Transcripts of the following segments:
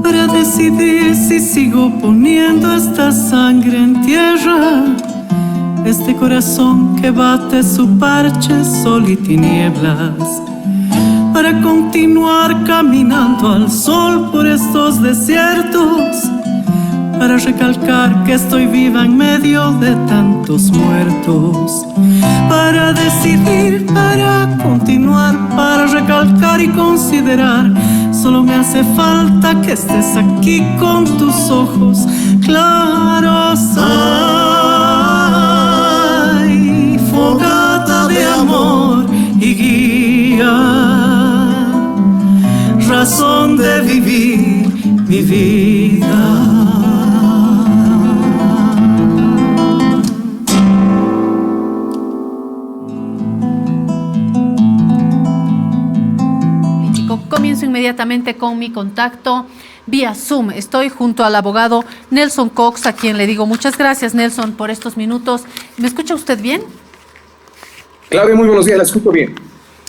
Para decidir si sigo poniendo esta sangre en tierra, este corazón que bate su parche, sol y tinieblas, para continuar caminando al sol por estos desiertos, para recalcar que estoy viva en medio de tantos muertos, para decidir, para continuar, para recalcar y considerar. Solo me hace falta que estés aquí con tus ojos claros. Ay, fogata de amor y guía, razón de vivir mi vida. Comienzo inmediatamente con mi contacto vía Zoom. Estoy junto al abogado Nelson Cox, a quien le digo muchas gracias, Nelson, por estos minutos. ¿Me escucha usted bien? Claudia, muy buenos días, la escucho bien.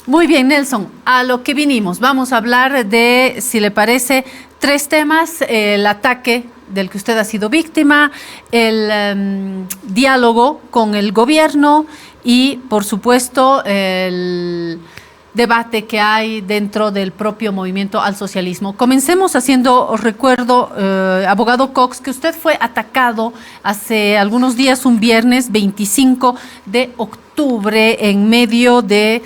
Muy bien, Nelson, a lo que vinimos. Vamos a hablar de, si le parece, tres temas: el ataque del que usted ha sido víctima, el diálogo con el gobierno y, por supuesto, el debate que hay dentro del propio movimiento al socialismo. Comencemos haciendo recuerdo, abogado Cox, que usted fue atacado hace algunos días, un viernes 25 de octubre, en medio de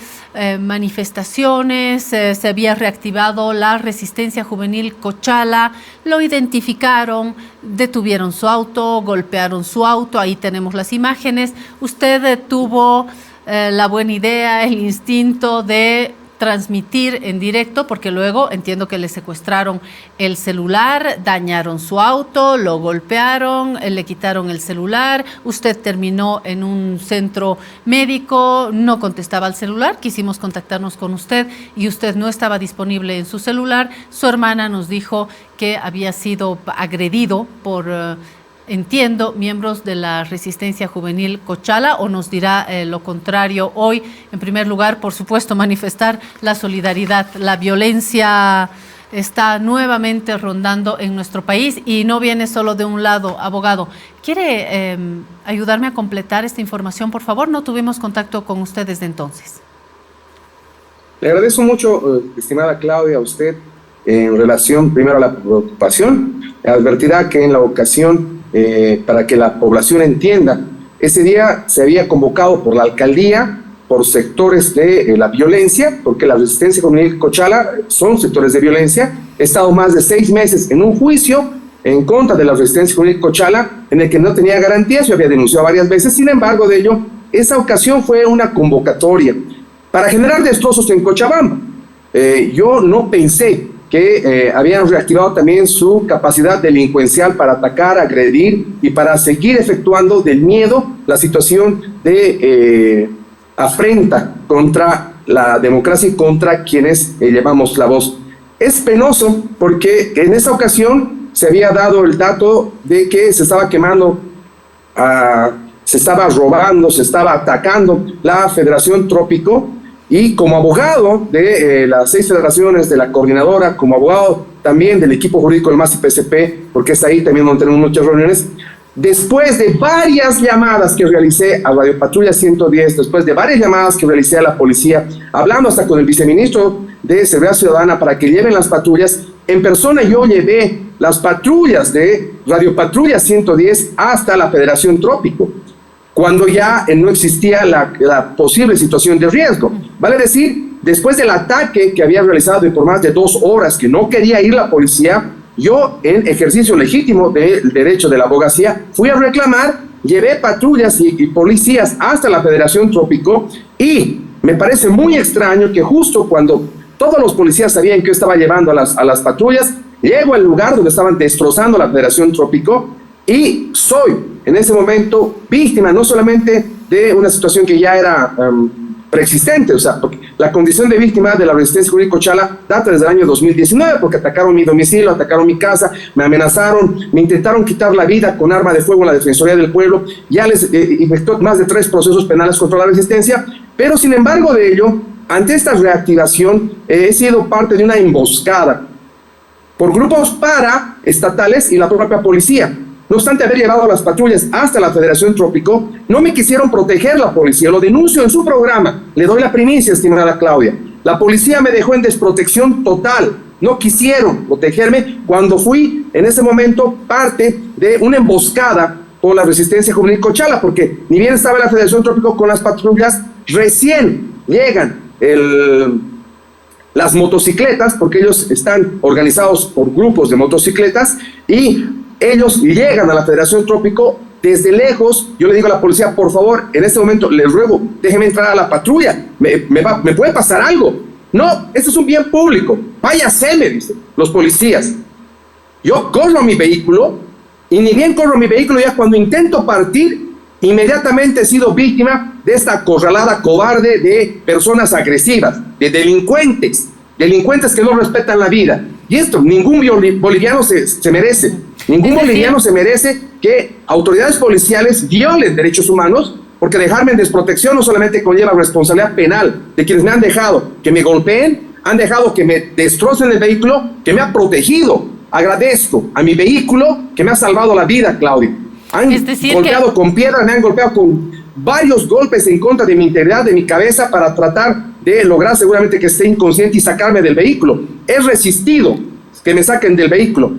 manifestaciones. Se había reactivado la resistencia juvenil Cochala, lo identificaron, detuvieron su auto, golpearon su auto, ahí tenemos las imágenes. Usted tuvo la buena idea, el instinto de transmitir en directo, porque luego entiendo que le secuestraron el celular, dañaron su auto, lo golpearon, le quitaron el celular, usted terminó en un centro médico, no contestaba al celular, quisimos contactarnos con usted y usted no estaba disponible en su celular. Su hermana nos dijo que había sido agredido por entiendo, miembros de la resistencia juvenil Cochala, o nos dirá lo contrario hoy. En primer lugar, por supuesto, manifestar la solidaridad. La violencia está nuevamente rondando en nuestro país y no viene solo de un lado. Abogado, ¿quiere ayudarme a completar esta información, por favor? No tuvimos contacto con usted desde entonces. Le agradezco mucho, estimada Claudia, a usted, en relación primero a la preocupación. Advertirá que en la ocasión, para que la población entienda, ese día se había convocado por la alcaldía, por sectores de la violencia, porque la resistencia juvenil Cochala son sectores de violencia. He estado más de 6 meses en un juicio en contra de la resistencia juvenil Cochala, en el que no tenía garantías. Yo había denunciado varias veces. Sin embargo, de ello, esa ocasión fue una convocatoria para generar destrozos en Cochabamba. Yo no pensé que habían reactivado también su capacidad delincuencial para atacar, agredir y para seguir efectuando del miedo la situación de afrenta contra la democracia y contra quienes llevamos la voz. Es penoso porque en esa ocasión se había dado el dato de que se estaba quemando, se estaba robando, se estaba atacando la Federación Trópico. Y como abogado de las 6 federaciones de la coordinadora, como abogado también del equipo jurídico del MAS y PSP, porque es ahí también donde tenemos muchas reuniones, después de varias llamadas que realicé a Radio Patrulla 110, después de varias llamadas que realicé a la policía, hablando hasta con el viceministro de Seguridad Ciudadana para que lleven las patrullas, en persona yo llevé las patrullas de Radio Patrulla 110 hasta la Federación Trópico, cuando ya no existía la posible situación de riesgo. Vale decir, después del ataque que había realizado por más de 2 horas, que no quería ir la policía, yo, en ejercicio legítimo del derecho de la abogacía, fui a reclamar, llevé patrullas y policías hasta la Federación Trópico, y me parece muy extraño que justo cuando todos los policías sabían que yo estaba llevando a las patrullas, llego al lugar donde estaban destrozando la Federación Trópico, y soy en ese momento víctima no solamente de una situación que ya era preexistente, o sea, porque la condición de víctima de la resistencia juvenil Cochala data desde el año 2019, porque atacaron mi domicilio, atacaron mi casa, me amenazaron, me intentaron quitar la vida con arma de fuego en la Defensoría del Pueblo, ya les efectuó más de 3 procesos penales contra la resistencia, pero sin embargo de ello, ante esta reactivación, he sido parte de una emboscada por grupos paraestatales y la propia policía. No obstante haber llevado a las patrullas hasta la Federación Trópico, no me quisieron proteger la policía. Lo denuncio en su programa. Le doy la primicia, estimada Claudia. La policía me dejó en desprotección total. No quisieron protegerme cuando fui, en ese momento, parte de una emboscada por la resistencia juvenil Cochala, porque ni bien estaba la Federación Trópico con las patrullas, recién llegan las motocicletas, porque ellos están organizados por grupos de motocicletas, y ellos llegan a la Federación Trópico desde lejos. Yo le digo a la policía, por favor, en este momento les ruego, déjeme entrar a la patrulla, me puede pasar algo. No, este es un bien público, váyase, me dicen los policías. Yo corro mi vehículo, y ni bien corro mi vehículo, ya cuando intento partir, inmediatamente he sido víctima de esta acorralada cobarde de personas agresivas, de delincuentes que no respetan la vida. Y esto, ningún boliviano se merece. Ningún boliviano se merece que autoridades policiales violen derechos humanos, porque dejarme en desprotección no solamente conlleva responsabilidad penal de quienes me han dejado que me golpeen, han dejado que me destrocen el vehículo, que me ha protegido. Agradezco a mi vehículo que me ha salvado la vida, Claudia. Han golpeado con piedra, me han golpeado con varios golpes en contra de mi integridad, de mi cabeza, para tratar de lograr seguramente que esté inconsciente y sacarme del vehículo. He resistido que me saquen del vehículo.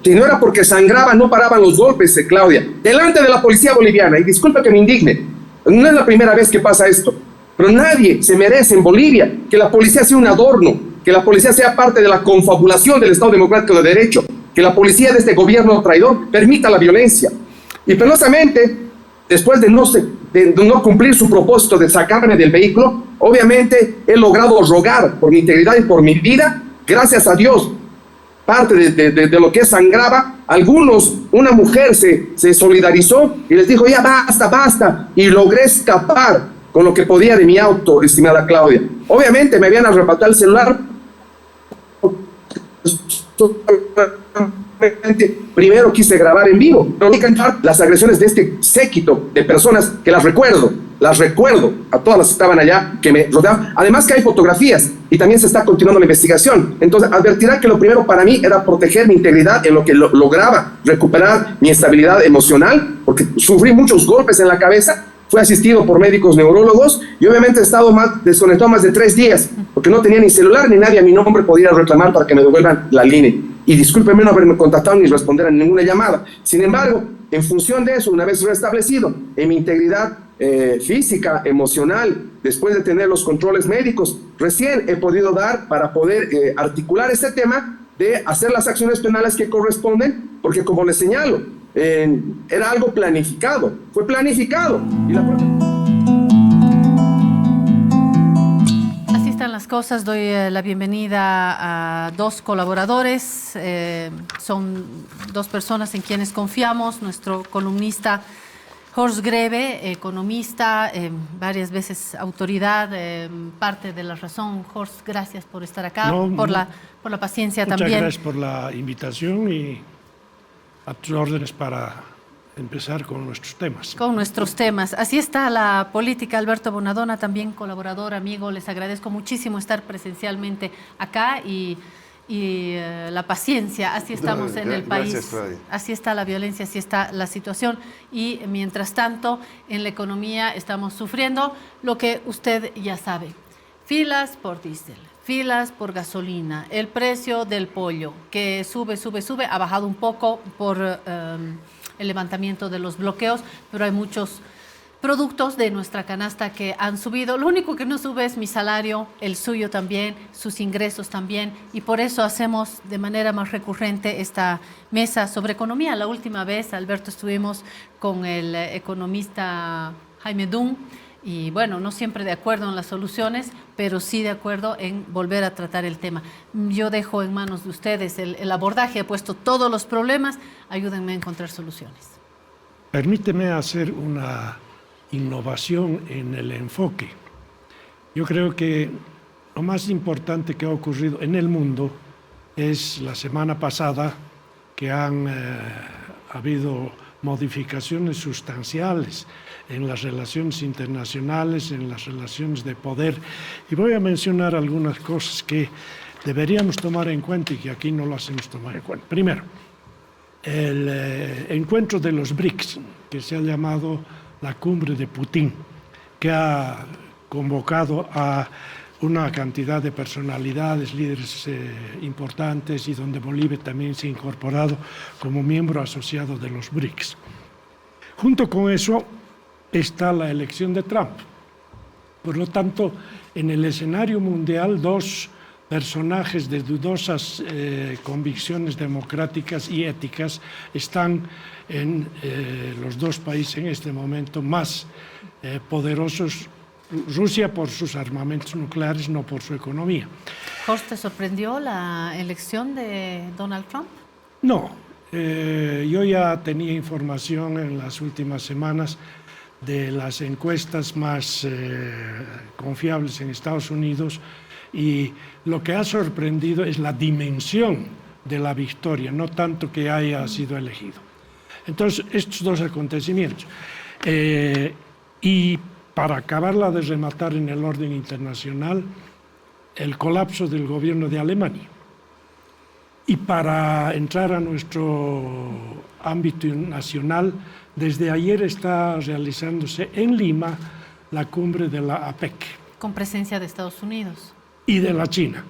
Si no era porque sangraba, no paraban los golpes, Claudia, delante de la policía boliviana. Y disculpa que me indigne, no es la primera vez que pasa esto, pero nadie se merece en Bolivia que la policía sea un adorno, que la policía sea parte de la confabulación del Estado Democrático de Derecho, que la policía de este gobierno traidor permita la violencia. Y penosamente, después de no cumplir su propósito de sacarme del vehículo, obviamente he logrado rogar por mi integridad y por mi vida. Gracias a Dios, parte de lo que sangraba, una mujer se solidarizó y les dijo, ya basta, y logré escapar con lo que podía de mi auto, estimada Claudia. Obviamente me habían arrebatado el celular. Primero quise grabar en vivo, pero cantar las agresiones de este séquito de personas que las recuerdo, a todas las que estaban allá, que me rodeaban. Además que hay fotografías y también se está continuando la investigación. Entonces advertirá que lo primero para mí era proteger mi integridad, en lo que lograba recuperar mi estabilidad emocional, porque sufrí muchos golpes en la cabeza. Fui asistido por médicos neurólogos y obviamente he estado desconectado más de 3 días, porque no tenía ni celular ni nadie a mi nombre podía reclamar para que me devuelvan la línea. Y discúlpenme no haberme contactado ni responder a ninguna llamada. Sin embargo, en función de eso, una vez restablecido en mi integridad física, emocional, después de tener los controles médicos, recién he podido dar para poder articular este tema de hacer las acciones penales que corresponden, porque como les señalo, era algo planificado, fue planificado. Y Así están las cosas. Doy la bienvenida a 2 colaboradores. Son 2 personas en quienes confiamos. Nuestro columnista Horst Greve, economista, varias veces autoridad, parte de la razón. Horst, gracias por estar acá, por la paciencia muchas también. Muchas gracias por la invitación y a tus órdenes para empezar con nuestros temas. Con nuestros temas. Así está la política. Alberto Bonadona, también colaborador, amigo. Les agradezco muchísimo estar presencialmente acá y la paciencia. Así estamos en el país. Gracias, así está la violencia, así está la situación. Y mientras tanto, en la economía estamos sufriendo lo que usted ya sabe. Filas por diésel. Filas por gasolina, el precio del pollo que sube, ha bajado un poco por el levantamiento de los bloqueos, pero hay muchos productos de nuestra canasta que han subido. Lo único que no sube es mi salario, el suyo también, sus ingresos también, y por eso hacemos de manera más recurrente esta mesa sobre economía. La última vez, Alberto, estuvimos con el economista Jaime Dunn, y bueno, no siempre de acuerdo en las soluciones, pero sí de acuerdo en volver a tratar el tema. Yo dejo en manos de ustedes el abordaje, he puesto todos los problemas, ayúdenme a encontrar soluciones. Permíteme hacer una innovación en el enfoque. Yo creo que lo más importante que ha ocurrido en el mundo es la semana pasada que han habido modificaciones sustanciales en las relaciones internacionales, en las relaciones de poder. Y voy a mencionar algunas cosas que deberíamos tomar en cuenta y que aquí no lo hacemos tomar en cuenta. Primero, el encuentro de los BRICS, que se ha llamado la cumbre de Putin, que ha convocado a una cantidad de personalidades, líderes importantes, y donde Bolivia también se ha incorporado como miembro asociado de los BRICS. Junto con eso está la elección de Trump. Por lo tanto, en el escenario mundial, dos personajes de dudosas convicciones democráticas y éticas están en los dos países en este momento más poderosos. Rusia por sus armamentos nucleares, no por su economía. Horst, ¿te sorprendió la elección de Donald Trump? No, yo ya tenía información en las últimas semanas de las encuestas más confiables en Estados Unidos, y lo que ha sorprendido es la dimensión de la victoria, no tanto que haya sido elegido. Entonces, estos dos acontecimientos. Y para acabarla de rematar en el orden internacional, el colapso del gobierno de Alemania. Y para entrar a nuestro ámbito nacional, desde ayer está realizándose en Lima la cumbre de la APEC. Con presencia de Estados Unidos. Y de la China.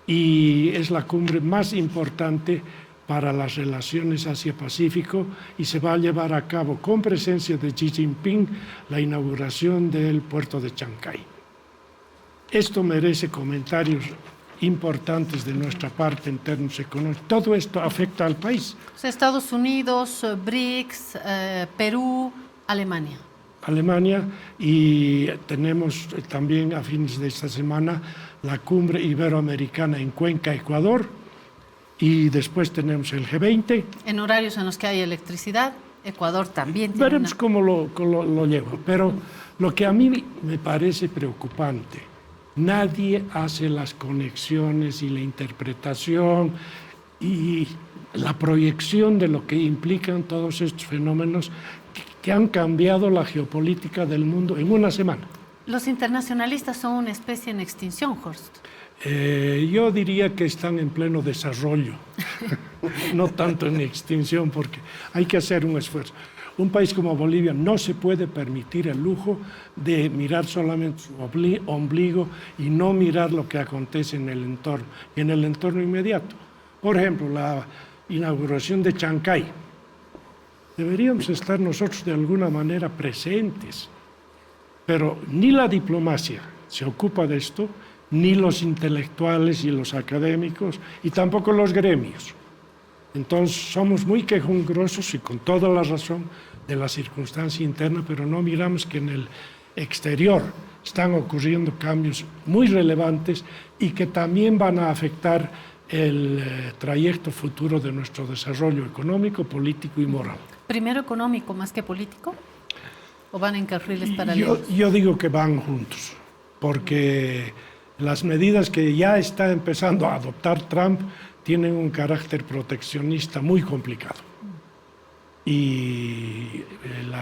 Y es la cumbre más importante para las relaciones Asia-Pacífico, y se va a llevar a cabo con presencia de Xi Jinping la inauguración del puerto de Chancay. Esto merece comentarios importantes de nuestra parte en términos económicos. Todo esto afecta al país. O sea, Estados Unidos, BRICS, Perú, Alemania. Alemania, y tenemos también a fines de esta semana la cumbre iberoamericana en Cuenca, Ecuador, y después tenemos el G20. En horarios en los que hay electricidad, Ecuador también tiene. Veremos cómo lo lleva, pero lo que a mí me parece preocupante, nadie hace las conexiones y la interpretación y la proyección de lo que implican todos estos fenómenos que han cambiado la geopolítica del mundo en una semana. Los internacionalistas son una especie en extinción, Horst. Yo diría que están en pleno desarrollo, no tanto en extinción, porque hay que hacer un esfuerzo. Un país como Bolivia no se puede permitir el lujo de mirar solamente su ombligo y no mirar lo que acontece en el entorno, y en el entorno inmediato. Por ejemplo, la inauguración de Chancay. Deberíamos estar nosotros de alguna manera presentes, pero ni la diplomacia se ocupa de esto, ni los intelectuales y los académicos, y tampoco los gremios. Entonces somos muy quejumbrosos, y con toda la razón, de la circunstancia interna, pero no miramos que en el exterior están ocurriendo cambios muy relevantes y que también van a afectar el trayecto futuro de nuestro desarrollo económico, político y moral. ¿Primero económico más que político? ¿O van en carriles paralelos? Yo digo que van juntos, porque las medidas que ya está empezando a adoptar Trump tienen un carácter proteccionista muy complicado.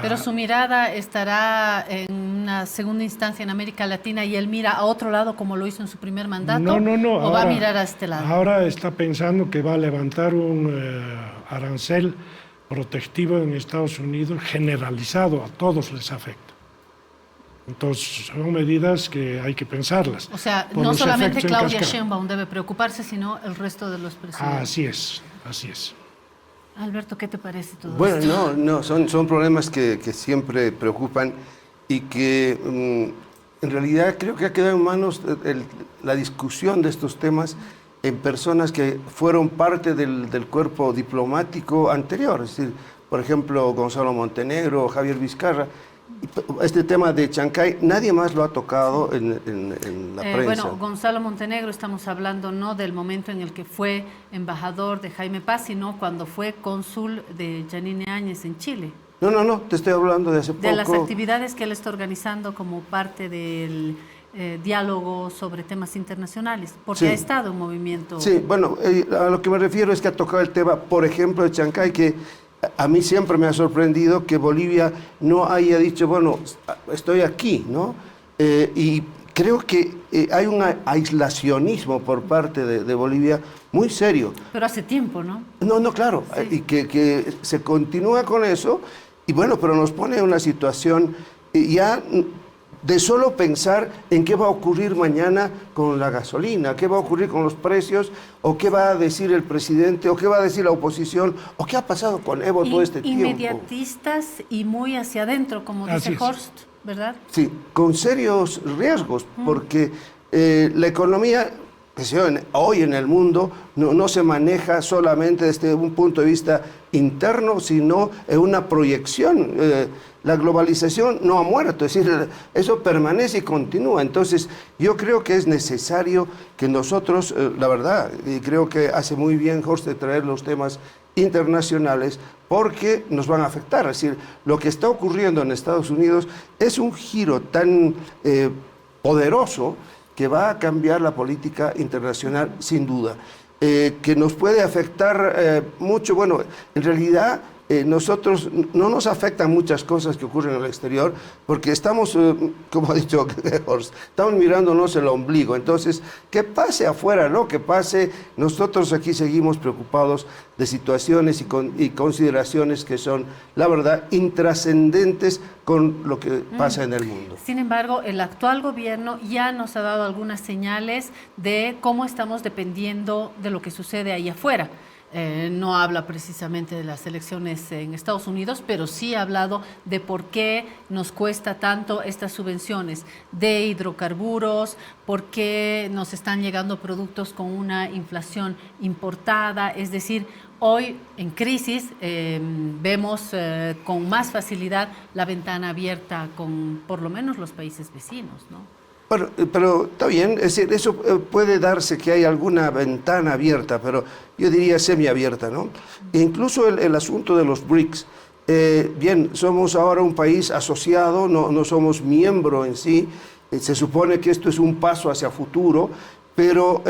Pero su mirada estará en una segunda instancia en América Latina y él mira a otro lado como lo hizo en su primer mandato. No. ¿O ahora va a mirar a este lado? Ahora está pensando que va a levantar un arancel protectivo en Estados Unidos generalizado, a todos les afecta. Entonces son medidas que hay que pensarlas. O sea, no solamente Claudia Sheinbaum debe preocuparse, sino el resto de los presidentes. Así es. Alberto, ¿qué te parece todo esto? Bueno, son problemas que siempre preocupan y que en realidad creo que ha quedado en manos la discusión de estos temas en personas que fueron parte del cuerpo diplomático anterior, es decir, por ejemplo, Gonzalo Montenegro, Javier Vizcarra. Este tema de Chancay, nadie más lo ha tocado en la prensa. Bueno, Gonzalo Montenegro, estamos hablando no del momento en el que fue embajador de Jaime Paz, sino cuando fue cónsul de Yanine Áñez en Chile. No, te estoy hablando de hace poco. De las actividades que él está organizando como parte del diálogo sobre temas internacionales, porque Sí. ha estado en movimiento. Sí, bueno, a lo que me refiero es que ha tocado el tema, por ejemplo, de Chancay, que a mí siempre me ha sorprendido que Bolivia no haya dicho, bueno, estoy aquí, ¿no? Y creo que hay un aislacionismo por parte de Bolivia muy serio. Pero hace tiempo, ¿no? No, claro, Sí. y que se continúa con eso, y bueno, pero nos pone en una situación ya de solo pensar en qué va a ocurrir mañana con la gasolina, qué va a ocurrir con los precios, o qué va a decir el presidente, o qué va a decir la oposición, o qué ha pasado con Evo todo este tiempo. Inmediatistas y muy hacia adentro, como Así dice es. Horst, ¿verdad? Sí, con serios riesgos, porque la economía, qué sé yo, hoy en el mundo no se maneja solamente desde un punto de vista interno, sino en una proyección. La globalización no ha muerto, es decir, eso permanece y continúa. Entonces, yo creo que es necesario que nosotros, la verdad, y creo que hace muy bien Horst de traer los temas internacionales, porque nos van a afectar. Es decir, lo que está ocurriendo en Estados Unidos es un giro tan poderoso que va a cambiar la política internacional sin duda, que nos puede afectar mucho. Bueno, en realidad nosotros no nos afectan muchas cosas que ocurren en el exterior, porque estamos, como ha dicho Horst, estamos mirándonos el ombligo. Entonces, que pase afuera, lo que pase, nosotros aquí seguimos preocupados de situaciones y consideraciones que son, la verdad, intrascendentes con lo que pasa en el mundo. Sin embargo, el actual gobierno ya nos ha dado algunas señales de cómo estamos dependiendo de lo que sucede ahí afuera. No habla precisamente de las elecciones en Estados Unidos, pero sí ha hablado de por qué nos cuesta tanto estas subvenciones de hidrocarburos, por qué nos están llegando productos con una inflación importada. Es decir, hoy en crisis vemos con más facilidad la ventana abierta con por lo menos los países vecinos, ¿no? Bueno, pero está bien, es decir, eso puede darse que hay alguna ventana abierta, pero yo diría semiabierta, ¿no? E incluso el asunto de los BRICS, bien, somos ahora un país asociado, no somos miembro en sí, se supone que esto es un paso hacia futuro, pero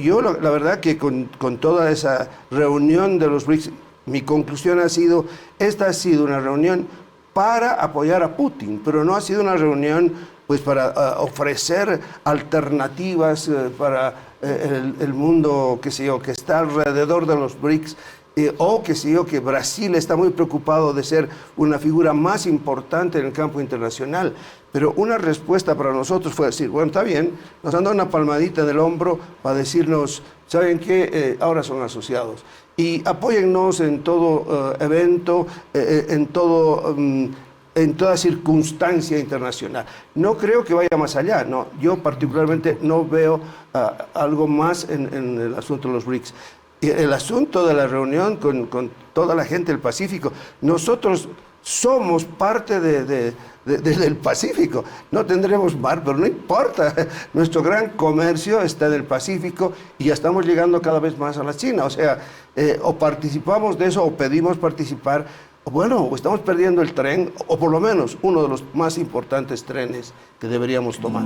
yo la verdad que con toda esa reunión de los BRICS, mi conclusión ha sido, esta ha sido una reunión para apoyar a Putin, pero no ha sido una reunión pues para ofrecer alternativas para el mundo, qué sé yo, que está alrededor de los BRICS, o qué sé yo, que Brasil está muy preocupado de ser una figura más importante en el campo internacional. Pero una respuesta para nosotros fue decir, bueno, está bien, nos han dado una palmadita en el hombro para decirnos, ¿saben qué? Ahora son asociados. Y apóyennos en todo evento, en toda circunstancia internacional. No creo que vaya más allá, no. Yo particularmente no veo algo más en el asunto de los BRICS. El asunto de la reunión con toda la gente del Pacífico, nosotros somos parte del Pacífico. No tendremos mar, pero no importa. Nuestro gran comercio está en el Pacífico y ya estamos llegando cada vez más a la China. O sea, o participamos de eso o pedimos participar. Bueno, o estamos perdiendo el tren, o por lo menos uno de los más importantes trenes que deberíamos tomar.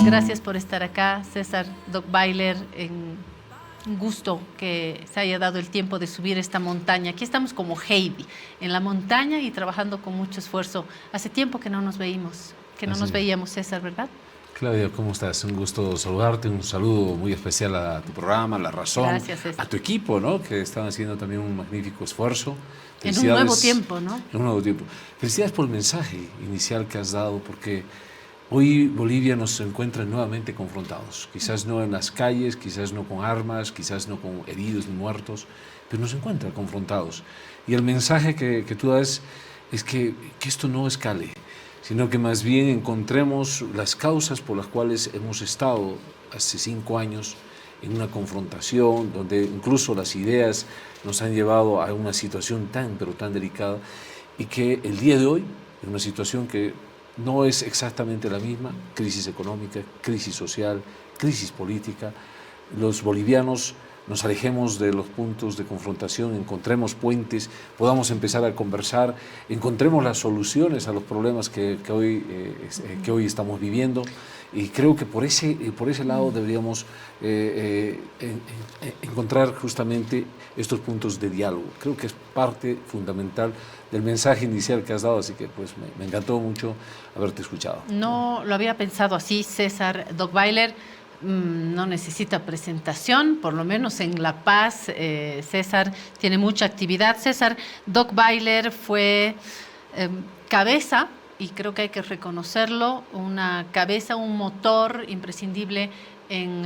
Gracias por estar acá, César Dockweiler. Un gusto que se haya dado el tiempo de subir esta montaña. Aquí estamos como Heidi, en la montaña y trabajando con mucho esfuerzo. Hace tiempo que no nos veíamos, César, ¿verdad? Claudia, ¿cómo estás? Un gusto saludarte, un saludo muy especial a tu programa, La Razón, Gracias, César. a tu equipo, ¿no? Que están haciendo también un magnífico esfuerzo. En un nuevo tiempo, ¿no? En un nuevo tiempo. Felicidades por el mensaje inicial que has dado, porque hoy Bolivia nos encuentra nuevamente confrontados. Quizás no en las calles, quizás no con armas, quizás no con heridos ni muertos, pero nos encuentra confrontados. Y el mensaje que tú das es que esto no escale, sino que más bien encontremos las causas por las cuales hemos estado hace 5 años en una confrontación, donde incluso las ideas nos han llevado a una situación pero tan delicada, y que el día de hoy, en una situación que no es exactamente la misma, crisis económica, crisis social, crisis política, los bolivianos nos alejemos de los puntos de confrontación, encontremos puentes, podamos empezar a conversar, encontremos las soluciones a los problemas que hoy estamos viviendo. Y creo que por ese lado deberíamos encontrar justamente estos puntos de diálogo. Creo que es parte fundamental del mensaje inicial que has dado, así que pues me encantó mucho haberte escuchado. No lo había pensado así, César Dockweiler. No necesita presentación, por lo menos en La Paz. César tiene mucha actividad. César Dockweiler fue cabeza, y creo que hay que reconocerlo, una cabeza, un motor imprescindible en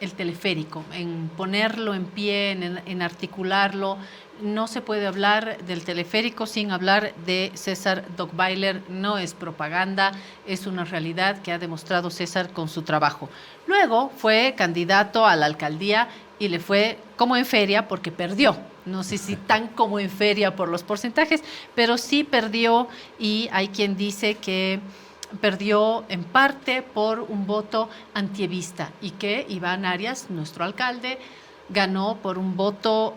el teleférico, en ponerlo en pie, en articularlo. No se puede hablar del teleférico sin hablar de César Dockweiler. No es propaganda, es una realidad que ha demostrado César con su trabajo. Luego fue candidato a la alcaldía y le fue como en feria porque perdió. No sé si tan como en feria por los porcentajes, pero sí perdió, y hay quien dice que perdió en parte por un voto antievista y que Iván Arias, nuestro alcalde, ganó por un voto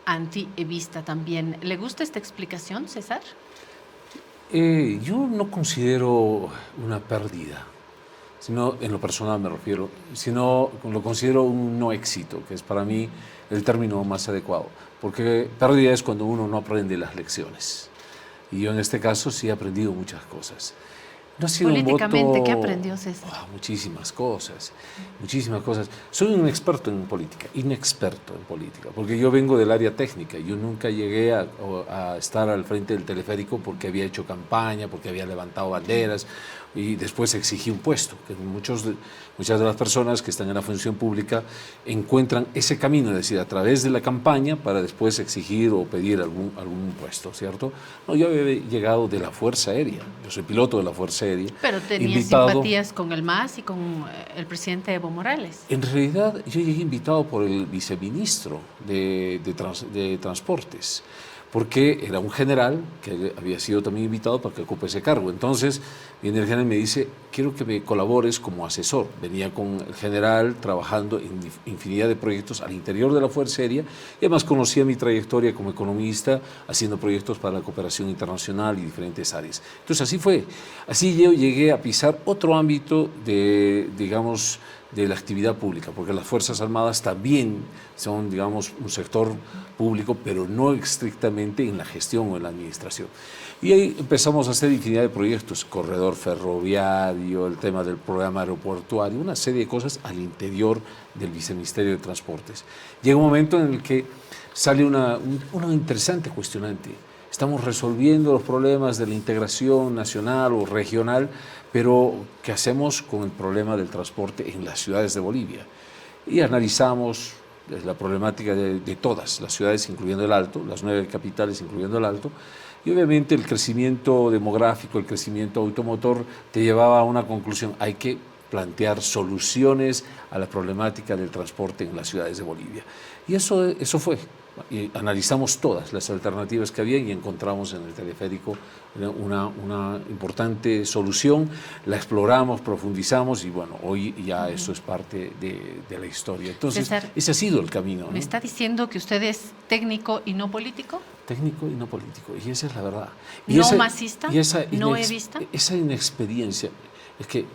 antievista también. ¿Le gusta esta explicación, César? Yo no considero una pérdida, sino en lo personal me refiero, sino lo considero un no éxito, que es para mí el término más adecuado, porque pérdida es cuando uno no aprende las lecciones. Y yo en este caso sí he aprendido muchas cosas. No ha sido políticamente, un voto... ¿qué aprendió, César? Muchísimas cosas, muchísimas cosas. Soy un experto en política, inexperto en política, porque yo vengo del área técnica. Yo nunca llegué a estar al frente del teleférico porque había hecho campaña, porque había levantado banderas y después exigí un puesto, que muchas de las personas que están en la función pública encuentran ese camino, es decir, a través de la campaña para después exigir o pedir algún puesto, ¿cierto? No, yo había llegado de la Fuerza Aérea, yo soy piloto de la Fuerza Aérea. Pero tenía simpatías con el MAS y con el presidente Evo Morales. En realidad yo llegué invitado por el viceministro de Transportes, porque era un general que había sido también invitado para que ocupe ese cargo. Entonces viene el general y me dice, quiero que me colabores como asesor. Venía con el general trabajando en infinidad de proyectos al interior de la Fuerza Aérea, y además conocía mi trayectoria como economista, haciendo proyectos para la cooperación internacional y diferentes áreas. Entonces así fue. Así yo llegué a pisar otro ámbito de, digamos, de la actividad pública, porque las Fuerzas Armadas también son, digamos, un sector público, pero no estrictamente en la gestión o en la administración. Y ahí empezamos a hacer infinidad de proyectos, corredor ferroviario, el tema del programa aeroportuario, una serie de cosas al interior del Viceministerio de Transportes. Llega un momento en el que sale una interesante cuestionante. Estamos resolviendo los problemas de la integración nacional o regional, pero ¿qué hacemos con el problema del transporte en las ciudades de Bolivia? Y analizamos la problemática de todas las ciudades, incluyendo el Alto, las 9 capitales, incluyendo el Alto, y obviamente el crecimiento demográfico, el crecimiento automotor, te llevaba a una conclusión: hay que plantear soluciones a la problemática del transporte en las ciudades de Bolivia. Y eso fue. Y analizamos todas las alternativas que había y encontramos en el teleférico una importante solución, la exploramos, profundizamos y bueno, hoy ya eso es parte de la historia. Entonces, César, ese ha sido el camino, ¿no? ¿Me está diciendo que usted es técnico y no político? Técnico y no político, y esa es la verdad. ¿No masista? ¿No evista? Esa inexperiencia, es que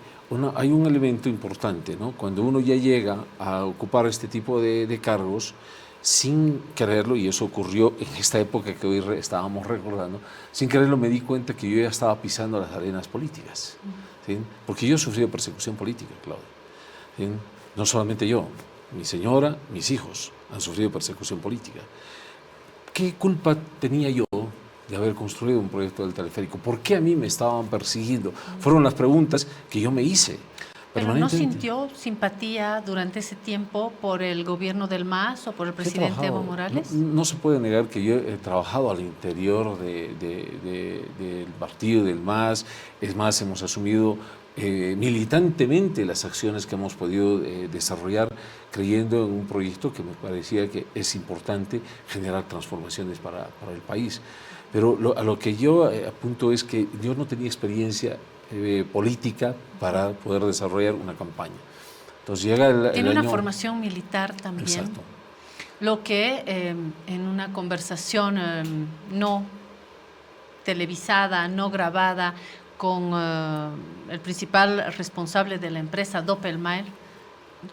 hay un elemento importante, ¿no? Cuando uno ya llega a ocupar este tipo de cargos, sin quererlo, y eso ocurrió en esta época que hoy estábamos recordando, sin quererlo me di cuenta que yo ya estaba pisando las arenas políticas, ¿sí? Porque yo he sufrido persecución política, Claudia, ¿sí? No solamente yo, mi señora, mis hijos han sufrido persecución política. ¿Qué culpa tenía yo de haber construido un proyecto del teleférico? ¿Por qué a mí me estaban persiguiendo? Fueron las preguntas que yo me hice. ¿Pero no sintió simpatía durante ese tiempo por el gobierno del MAS o por el presidente Evo Morales? No se puede negar que yo he trabajado al interior del partido del MAS. Es más, hemos asumido militantemente las acciones que hemos podido desarrollar, creyendo en un proyecto que me parecía que es importante generar transformaciones para el país. Pero a lo que yo apunto es que yo no tenía experiencia política para poder desarrollar una campaña. Entonces llega el Tiene una año... formación militar también. Exacto. Lo que en una conversación no televisada, no grabada, con el principal responsable de la empresa, Doppelmayr,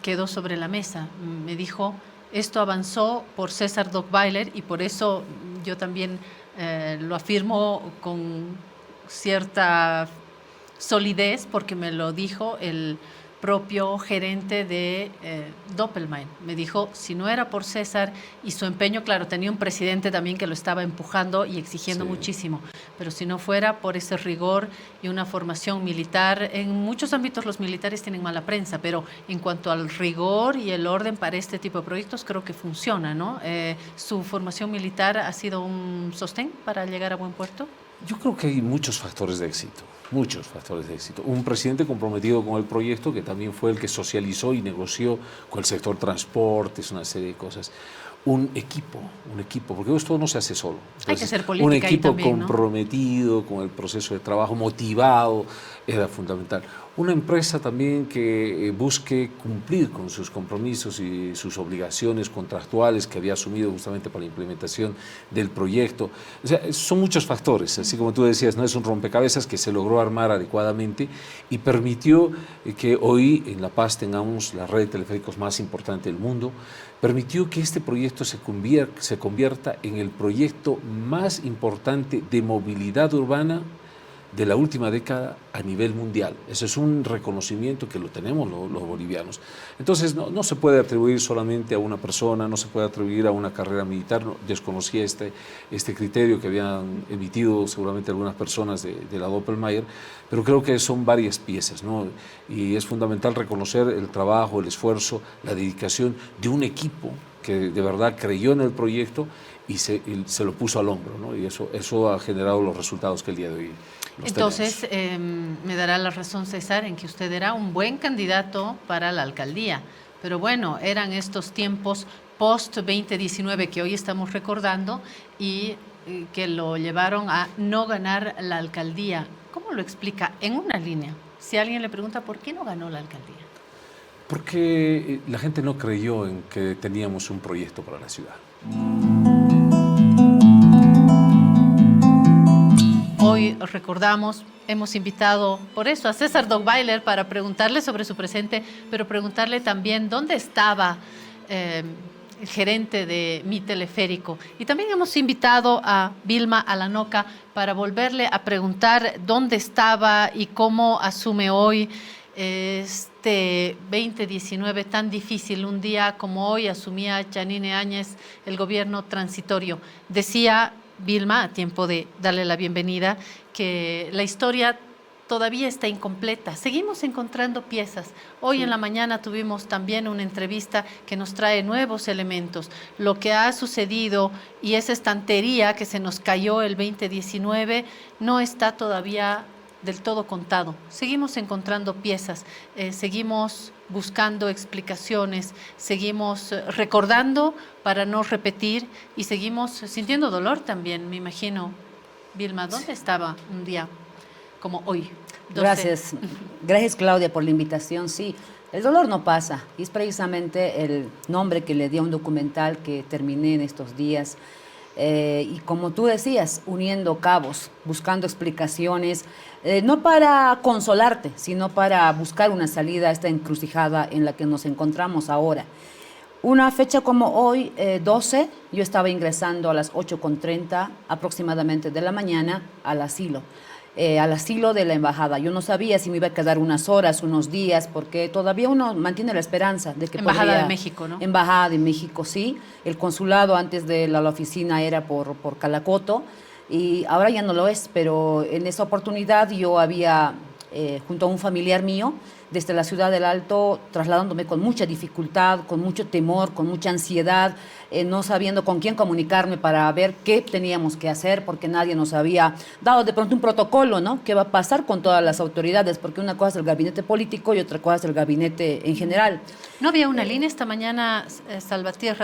quedó sobre la mesa. Me dijo, esto avanzó por César Doppelmayr y por eso yo también lo afirmo con cierta solidez, porque me lo dijo el propio gerente de Doppelmayr. Me dijo, si no era por César y su empeño, claro, tenía un presidente también que lo estaba empujando y exigiendo muchísimo, pero si no fuera por ese rigor y una formación militar, en muchos ámbitos los militares tienen mala prensa, pero en cuanto al rigor y el orden para este tipo de proyectos, creo que funciona, ¿no? ¿Su formación militar ha sido un sostén para llegar a buen puerto? Yo creo que hay muchos factores de éxito, muchos factores de éxito. Un presidente comprometido con el proyecto, que también fue el que socializó y negoció con el sector transportes, una serie de cosas. Un equipo, porque esto no se hace solo. Entonces, hay que ser política. Un equipo también, comprometido, ¿no?, con el proceso de trabajo, motivado, era fundamental. Una empresa también que busque cumplir con sus compromisos y sus obligaciones contractuales que había asumido justamente para la implementación del proyecto. O sea, son muchos factores, así como tú decías, no es un rompecabezas que se logró armar adecuadamente y permitió que hoy en La Paz tengamos la red de teleféricos más importante del mundo, permitió que este proyecto se convierta en el proyecto más importante de movilidad urbana de la última década a nivel mundial. Eso es un reconocimiento que lo tenemos los bolivianos. Entonces no se puede atribuir solamente a una persona, no se puede atribuir a una carrera militar. No, desconocía este criterio que habían emitido seguramente algunas personas de la Doppelmayr, pero creo que son varias piezas, ¿no? Y es fundamental reconocer el trabajo, el esfuerzo, la dedicación de un equipo que de verdad creyó en el proyecto y se lo puso al hombro, ¿no? Y eso ha generado los resultados que el día de hoy Entonces, me dará la razón César en que usted era un buen candidato para la alcaldía, pero bueno, eran estos tiempos post-2019 que hoy estamos recordando y que lo llevaron a no ganar la alcaldía. ¿Cómo lo explica? En una línea, si alguien le pregunta por qué no ganó la alcaldía. Porque la gente no creyó en que teníamos un proyecto para la ciudad. Hoy recordamos, hemos invitado por eso a César Doppelmayr para preguntarle sobre su presente, pero preguntarle también dónde estaba el gerente de Mi Teleférico. Y también hemos invitado a Vilma Alanoca para volverle a preguntar dónde estaba y cómo asume hoy este 2019 tan difícil. Un día como hoy asumía Janine Áñez el gobierno transitorio. Decía Vilma, a tiempo de darle la bienvenida, que la historia todavía está incompleta. Seguimos encontrando piezas. Hoy en la mañana tuvimos también una entrevista que nos trae nuevos elementos. Lo que ha sucedido y esa estantería que se nos cayó el 2019 no está todavía del todo contado. Seguimos encontrando piezas, seguimos buscando explicaciones, seguimos recordando para no repetir y seguimos sintiendo dolor también, me imagino. Vilma, ¿dónde estaba un día como hoy? 12. Gracias Claudia por la invitación. Sí, el dolor no pasa y es precisamente el nombre que le di a un documental que terminé en estos días. Y como tú decías, uniendo cabos, buscando explicaciones, no para consolarte, sino para buscar una salida a esta encrucijada en la que nos encontramos ahora. Una fecha como hoy, 12, yo estaba ingresando a las 8:30 aproximadamente de la mañana al asilo de la embajada. Yo no sabía si me iba a quedar unas horas, unos días, porque todavía uno mantiene la esperanza de que Embajada de México, ¿no? Embajada de México, sí. El consulado antes de la oficina era por Calacoto y ahora ya no lo es, pero en esa oportunidad yo había, junto a un familiar mío, desde la ciudad del Alto, trasladándome con mucha dificultad, con mucho temor, con mucha ansiedad, no sabiendo con quién comunicarme para ver qué teníamos que hacer, porque nadie nos había dado de pronto un protocolo, ¿no? ¿Qué va a pasar con todas las autoridades? Porque una cosa es el gabinete político y otra cosa es el gabinete en general. No había una línea esta mañana,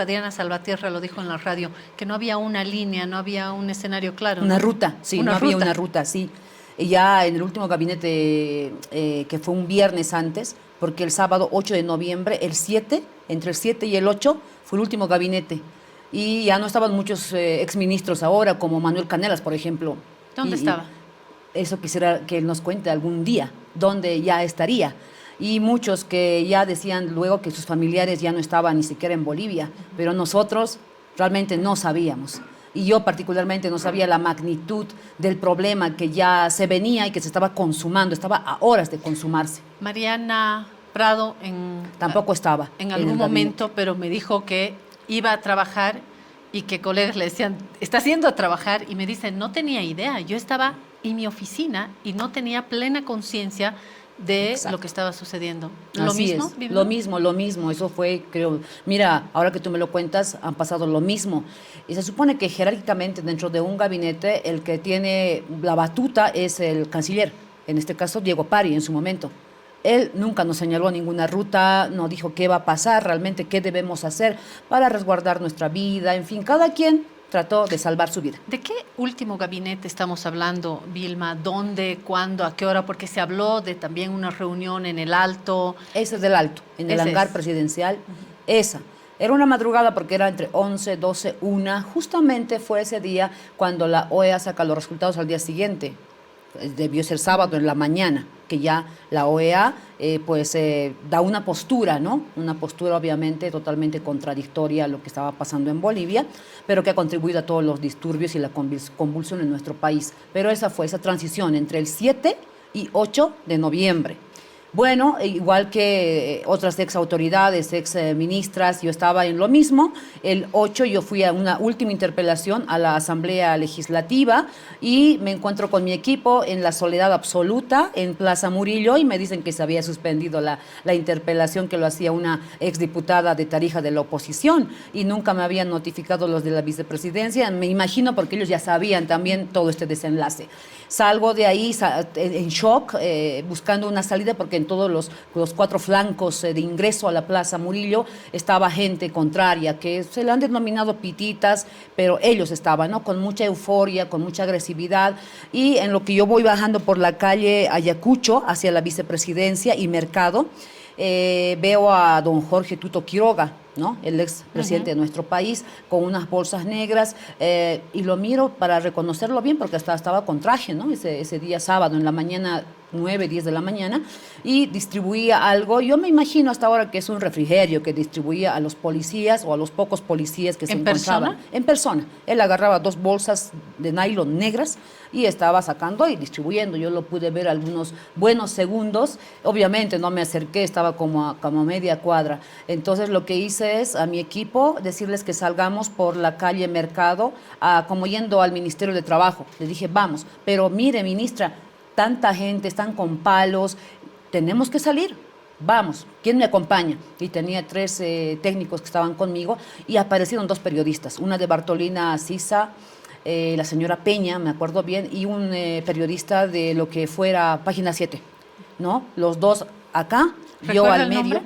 Diana Salvatierra lo dijo en la radio, que no había una línea, no había un escenario claro. Una ¿no? ruta, sí, no había una ruta, sí. Y ya en el último gabinete, que fue un viernes antes, porque el sábado 8 de noviembre, entre el 7 y el 8, fue el último gabinete. Y ya no estaban muchos exministros ahora, como Manuel Canelas, por ejemplo. ¿Dónde estaba? Eso quisiera que él nos cuente algún día, dónde ya estaría. Y muchos que ya decían luego que sus familiares ya no estaban ni siquiera en Bolivia, pero nosotros realmente no sabíamos. Y yo particularmente no sabía la magnitud del problema que ya se venía y que se estaba consumando, estaba a horas de consumarse. Mariana Prado Tampoco estaba en en algún el momento, pero me dijo que iba a trabajar y que colegas le decían, está haciendo a trabajar, y me dice, no tenía idea, yo estaba en mi oficina y no tenía plena conciencia de Exacto. lo que estaba sucediendo. Así es. Lo mismo, eso fue, creo, mira, ahora que tú me lo cuentas, han pasado lo mismo. Y se supone que jerárquicamente dentro de un gabinete el que tiene la batuta es el canciller, en este caso Diego Pari en su momento. Él nunca nos señaló ninguna ruta, no dijo qué va a pasar, realmente qué debemos hacer para resguardar nuestra vida, en fin, cada quien trató de salvar su vida. ¿De qué último gabinete estamos hablando, Vilma? ¿Dónde, cuándo, a qué hora? Porque se habló de también una reunión en el Alto. Ese es del Alto, en el Ese hangar es. presidencial, esa. Era una madrugada porque era entre 11, 12, 1. Justamente fue ese día cuando la OEA saca los resultados al día siguiente. Debió ser sábado en la mañana, que ya la OEA da una postura, ¿no? Una postura obviamente totalmente contradictoria a lo que estaba pasando en Bolivia, pero que ha contribuido a todos los disturbios y la convulsión en nuestro país. Pero esa fue esa transición entre el 7 y 8 de noviembre. Bueno, igual que otras ex autoridades, ex ministras, yo estaba en lo mismo. El 8 yo fui a una última interpelación a la Asamblea Legislativa y me encuentro con mi equipo en la soledad absoluta en Plaza Murillo y me dicen que se había suspendido la interpelación que lo hacía una exdiputada de Tarija de la oposición y nunca me habían notificado los de la vicepresidencia, me imagino porque ellos ya sabían también todo este desenlace. Salgo de ahí en shock, buscando una salida porque en todos los 4 flancos de ingreso a la Plaza Murillo estaba gente contraria, que se le han denominado pititas, pero ellos estaban, ¿no? Con mucha euforia, con mucha agresividad, y en lo que yo voy bajando por la calle Ayacucho hacia la vicepresidencia y Mercado, veo a don Jorge Tuto Quiroga, ¿no? El ex presidente de nuestro país, con unas bolsas negras, y lo miro para reconocerlo bien, porque hasta estaba con traje, ¿no? Ese día sábado, en la mañana, 9, 10 de la mañana, y distribuía algo, yo me imagino hasta ahora que es un refrigerio que distribuía a los policías o a los pocos policías que se encontraban. ¿En persona? En persona. Él agarraba 2 bolsas de nylon negras y estaba sacando y distribuyendo. Yo lo pude ver algunos buenos segundos. Obviamente no me acerqué, estaba como a media cuadra. Entonces lo que hice es a mi equipo decirles que salgamos por la calle Mercado, como yendo al Ministerio de Trabajo. Le dije, vamos, pero mire, ministra, tanta gente, están con palos, tenemos que salir. Vamos, ¿quién me acompaña? Y tenía 3 técnicos que estaban conmigo y aparecieron 2 periodistas, una de Bartolina Sisa, la señora Peña, me acuerdo bien, y un periodista de lo que fuera Página 7, ¿no? Los 2 acá, yo al medio. Nombre?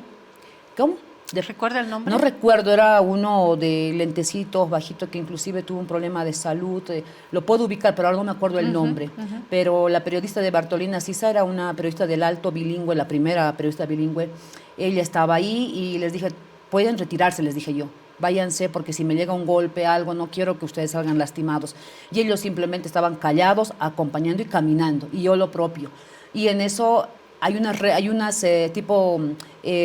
¿Cómo? ¿Recuerda el nombre? No recuerdo, era uno de lentecitos, bajito, que inclusive tuvo un problema de salud. Lo puedo ubicar, pero ahora no me acuerdo el nombre. Pero la periodista de Bartolina Sisa era una periodista del Alto bilingüe, la primera periodista bilingüe. Ella estaba ahí y les dije, pueden retirarse, les dije yo. Váyanse porque si me llega un golpe, algo, no quiero que ustedes salgan lastimados. Y ellos simplemente estaban callados, acompañando y caminando. Y yo lo propio. Y en eso hay unas tipo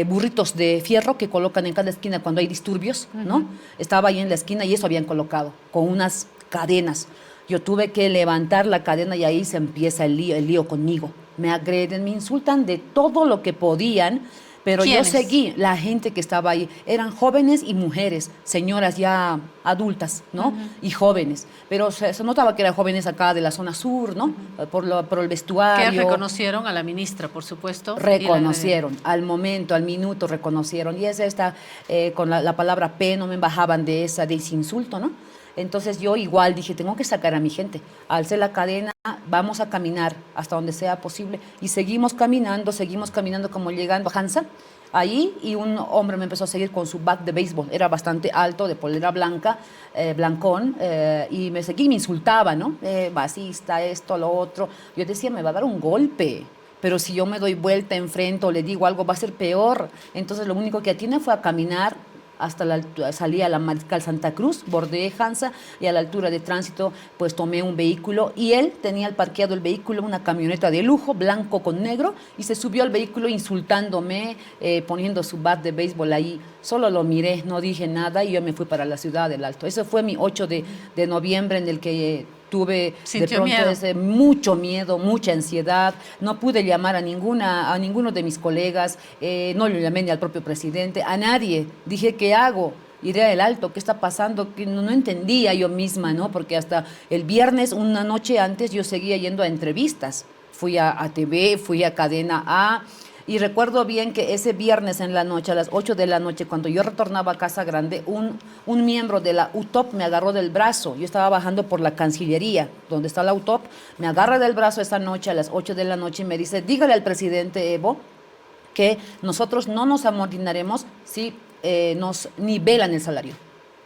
burritos de fierro que colocan en cada esquina cuando hay disturbios, ¿no? Estaba ahí en la esquina y eso habían colocado, con unas cadenas. Yo tuve que levantar la cadena y ahí se empieza el lío conmigo. Me agreden, me insultan de todo lo que podían, pero ¿Quiénes? yo seguí. La gente que estaba ahí eran jóvenes y mujeres, señoras ya adultas, ¿no? Y jóvenes. Pero se notaba que eran jóvenes acá de la zona sur, ¿no? Por el vestuario. Que reconocieron a la ministra, por supuesto. Reconocieron, al momento, al minuto reconocieron. Y con la palabra P no me bajaban de ese insulto, ¿no? Entonces yo igual dije, tengo que sacar a mi gente. Alcé la cadena, vamos a caminar hasta donde sea posible. Y seguimos caminando como llegando a Hansa. Ahí, y un hombre me empezó a seguir con su bat de béisbol. Era bastante alto, de polera blanca, blancón, y me seguía y me insultaba, ¿no? Basista, esto, lo otro. Yo decía, me va a dar un golpe. pero si yo me doy vuelta, enfrento, o le digo algo, va a ser peor. Entonces lo único que atiné fue a caminar hasta salí a la Mariscal Santa Cruz, bordeé Hansa y a la altura de tránsito pues tomé un vehículo y él tenía parqueado el vehículo, una camioneta de lujo, blanco con negro, y se subió al vehículo insultándome, poniendo su bat de béisbol ahí. Solo lo miré, no dije nada y yo me fui para la ciudad del Alto. Ese fue mi 8 de noviembre en el que tuve Sintió de pronto miedo. mucho miedo, mucha ansiedad. No pude llamar a ninguno de mis colegas, no le llamé ni al propio presidente, a nadie. Dije, ¿qué hago? Iré al Alto, ¿qué está pasando? Que no entendía yo misma, ¿no? Porque hasta el viernes, una noche antes, yo seguía yendo a entrevistas. Fui a TV, fui a Cadena A. Y recuerdo bien que ese viernes en la noche, a las 8 de la noche, cuando yo retornaba a Casa Grande, un miembro de la UTOP me agarró del brazo. Yo estaba bajando por la Cancillería, donde está la UTOP, me agarra del brazo esa noche, a las 8 de la noche, y me dice, dígale al presidente Evo que nosotros no nos amotinaremos si nos nivelan el salario.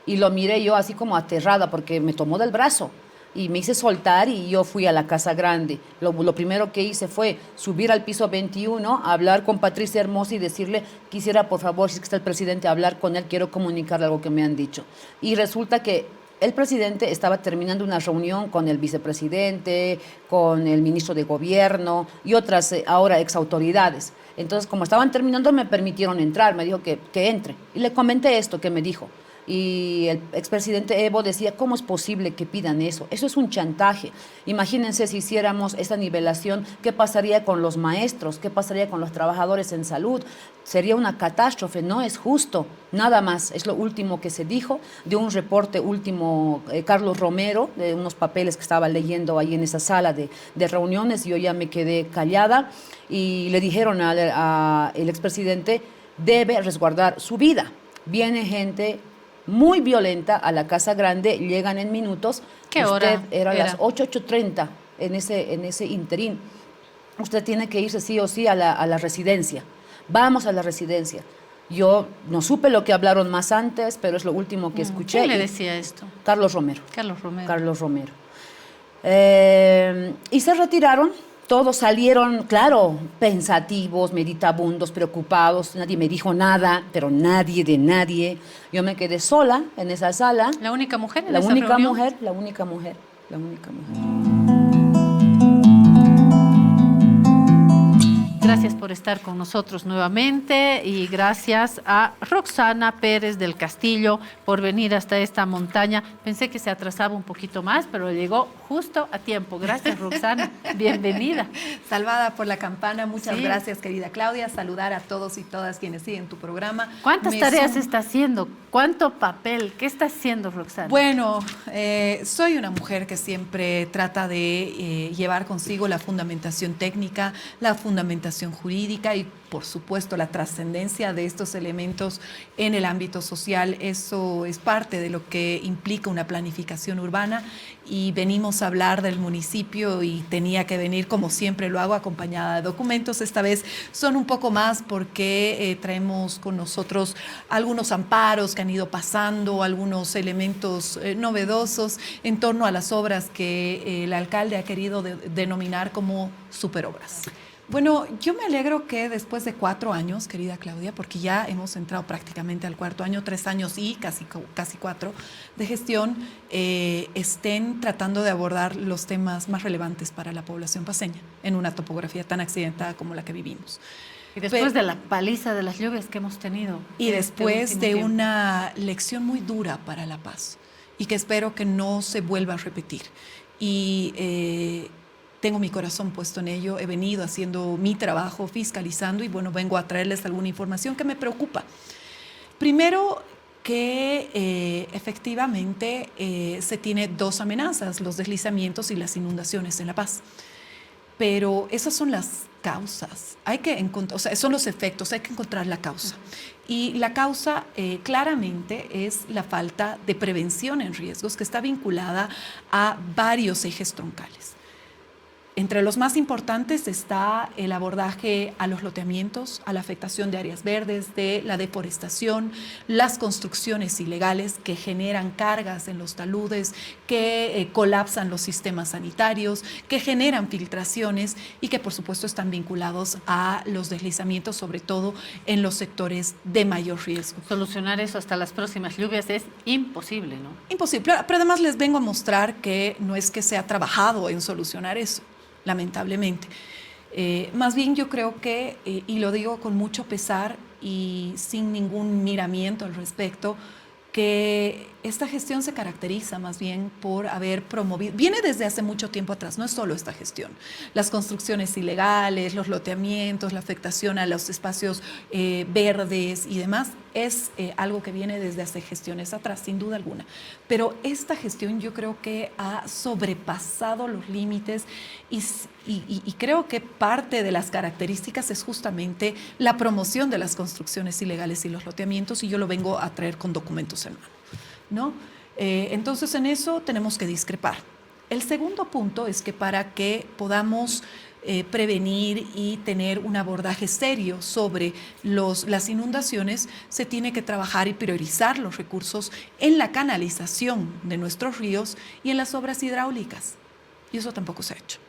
Y lo miré yo así como aterrada, porque me tomó del brazo. Y me hice soltar y yo fui a la Casa Grande. Lo primero que hice fue subir al piso 21, hablar con Patricia Hermosa y decirle, quisiera por favor, si está el presidente, hablar con él, quiero comunicarle algo que me han dicho. Y resulta que el presidente estaba terminando una reunión con el vicepresidente, con el ministro de gobierno y otras ahora exautoridades. Entonces, como estaban terminando, me permitieron entrar, me dijo que entre. Y le comenté esto que me dijo. Y el expresidente Evo decía, ¿cómo es posible que pidan eso? Eso es un chantaje. Imagínense si hiciéramos esa nivelación, ¿qué pasaría con los maestros? ¿Qué pasaría con los trabajadores en salud? Sería una catástrofe, no es justo. Nada más, es lo último que se dijo de un reporte último, Carlos Romero, de unos papeles que estaba leyendo ahí en esa sala de reuniones. Yo ya me quedé callada y le dijeron al expresidente, debe resguardar su vida. Viene gente muy violenta a la Casa Grande, llegan en minutos. ¿Qué Usted hora era era? las 8:30 en ese interín. Usted tiene que irse sí o sí a la residencia. Vamos a la residencia. Yo no supe lo que hablaron más antes, pero es lo último que escuché. ¿Quién le Y decía esto? Carlos Romero. Carlos Romero. Carlos Romero. Y se retiraron. Todos salieron, claro, pensativos, meditabundos, preocupados. Nadie me dijo nada, pero nadie de nadie. Yo me quedé sola en esa sala. ¿La única mujer en La esa única reunión? mujer, la única mujer, la única mujer. Gracias por estar con nosotros nuevamente y gracias a Roxana Pérez del Castillo por venir hasta esta montaña. Pensé que se atrasaba un poquito más, pero llegó justo a tiempo. Gracias, Roxana. Bienvenida. Salvada por la campana, muchas Sí. gracias, querida Claudia. Saludar a todos y todas quienes siguen tu programa. ¿Cuántas Me tareas sum- está haciendo? ¿Cuánto papel? ¿Qué está haciendo, Roxana? Bueno, soy una mujer que siempre trata de llevar consigo la fundamentación técnica, la fundamentación jurídica y, por supuesto, la trascendencia de estos elementos en el ámbito social. Eso es parte de lo que implica una planificación urbana y venimos a hablar del municipio y tenía que venir, como siempre lo hago, acompañada de documentos. Esta vez son un poco más porque traemos con nosotros algunos amparos que han ido pasando, algunos elementos novedosos en torno a las obras que el alcalde ha querido denominar como superobras. Bueno, yo me alegro que después de 4 años, querida Claudia, porque ya hemos entrado prácticamente al 4º año, 3 años y casi 4 de gestión, estén tratando de abordar los temas más relevantes para la población paceña en una topografía tan accidentada como la que vivimos. Y después de la paliza de las lluvias que hemos tenido. Y este después último de tiempo. una lección muy dura para la paz y que espero que no se vuelva a repetir. Y tengo mi corazón puesto en ello, he venido haciendo mi trabajo, fiscalizando y bueno, vengo a traerles alguna información que me preocupa. Primero, que efectivamente se tiene 2 amenazas, los deslizamientos y las inundaciones en La Paz. Pero esas son las causas, hay que encontrar, o sea, son los efectos, hay que encontrar la causa. Y la causa claramente es la falta de prevención en riesgos que está vinculada a varios ejes troncales. Entre los más importantes está el abordaje a los loteamientos, a la afectación de áreas verdes, de la deforestación, las construcciones ilegales que generan cargas en los taludes, que colapsan los sistemas sanitarios, que generan filtraciones y que por supuesto están vinculados a los deslizamientos, sobre todo en los sectores de mayor riesgo. Solucionar eso hasta las próximas lluvias es imposible, ¿no? Imposible, pero además les vengo a mostrar que no es que se ha trabajado en solucionar eso, lamentablemente. Más bien yo creo que, y lo digo con mucho pesar y sin ningún miramiento al respecto, que esta gestión se caracteriza más bien por haber promovido, viene desde hace mucho tiempo atrás, no es solo esta gestión, las construcciones ilegales, los loteamientos, la afectación a los espacios verdes y demás, es algo que viene desde hace gestiones atrás, sin duda alguna. Pero esta gestión yo creo que ha sobrepasado los límites y creo que parte de las características es justamente la promoción de las construcciones ilegales y los loteamientos, y yo lo vengo a traer con documentos en mano, ¿no? Entonces en eso tenemos que discrepar. El segundo punto es que para que podamos prevenir y tener un abordaje serio sobre las inundaciones, se tiene que trabajar y priorizar los recursos en la canalización de nuestros ríos y en las obras hidráulicas. Y eso tampoco se ha hecho.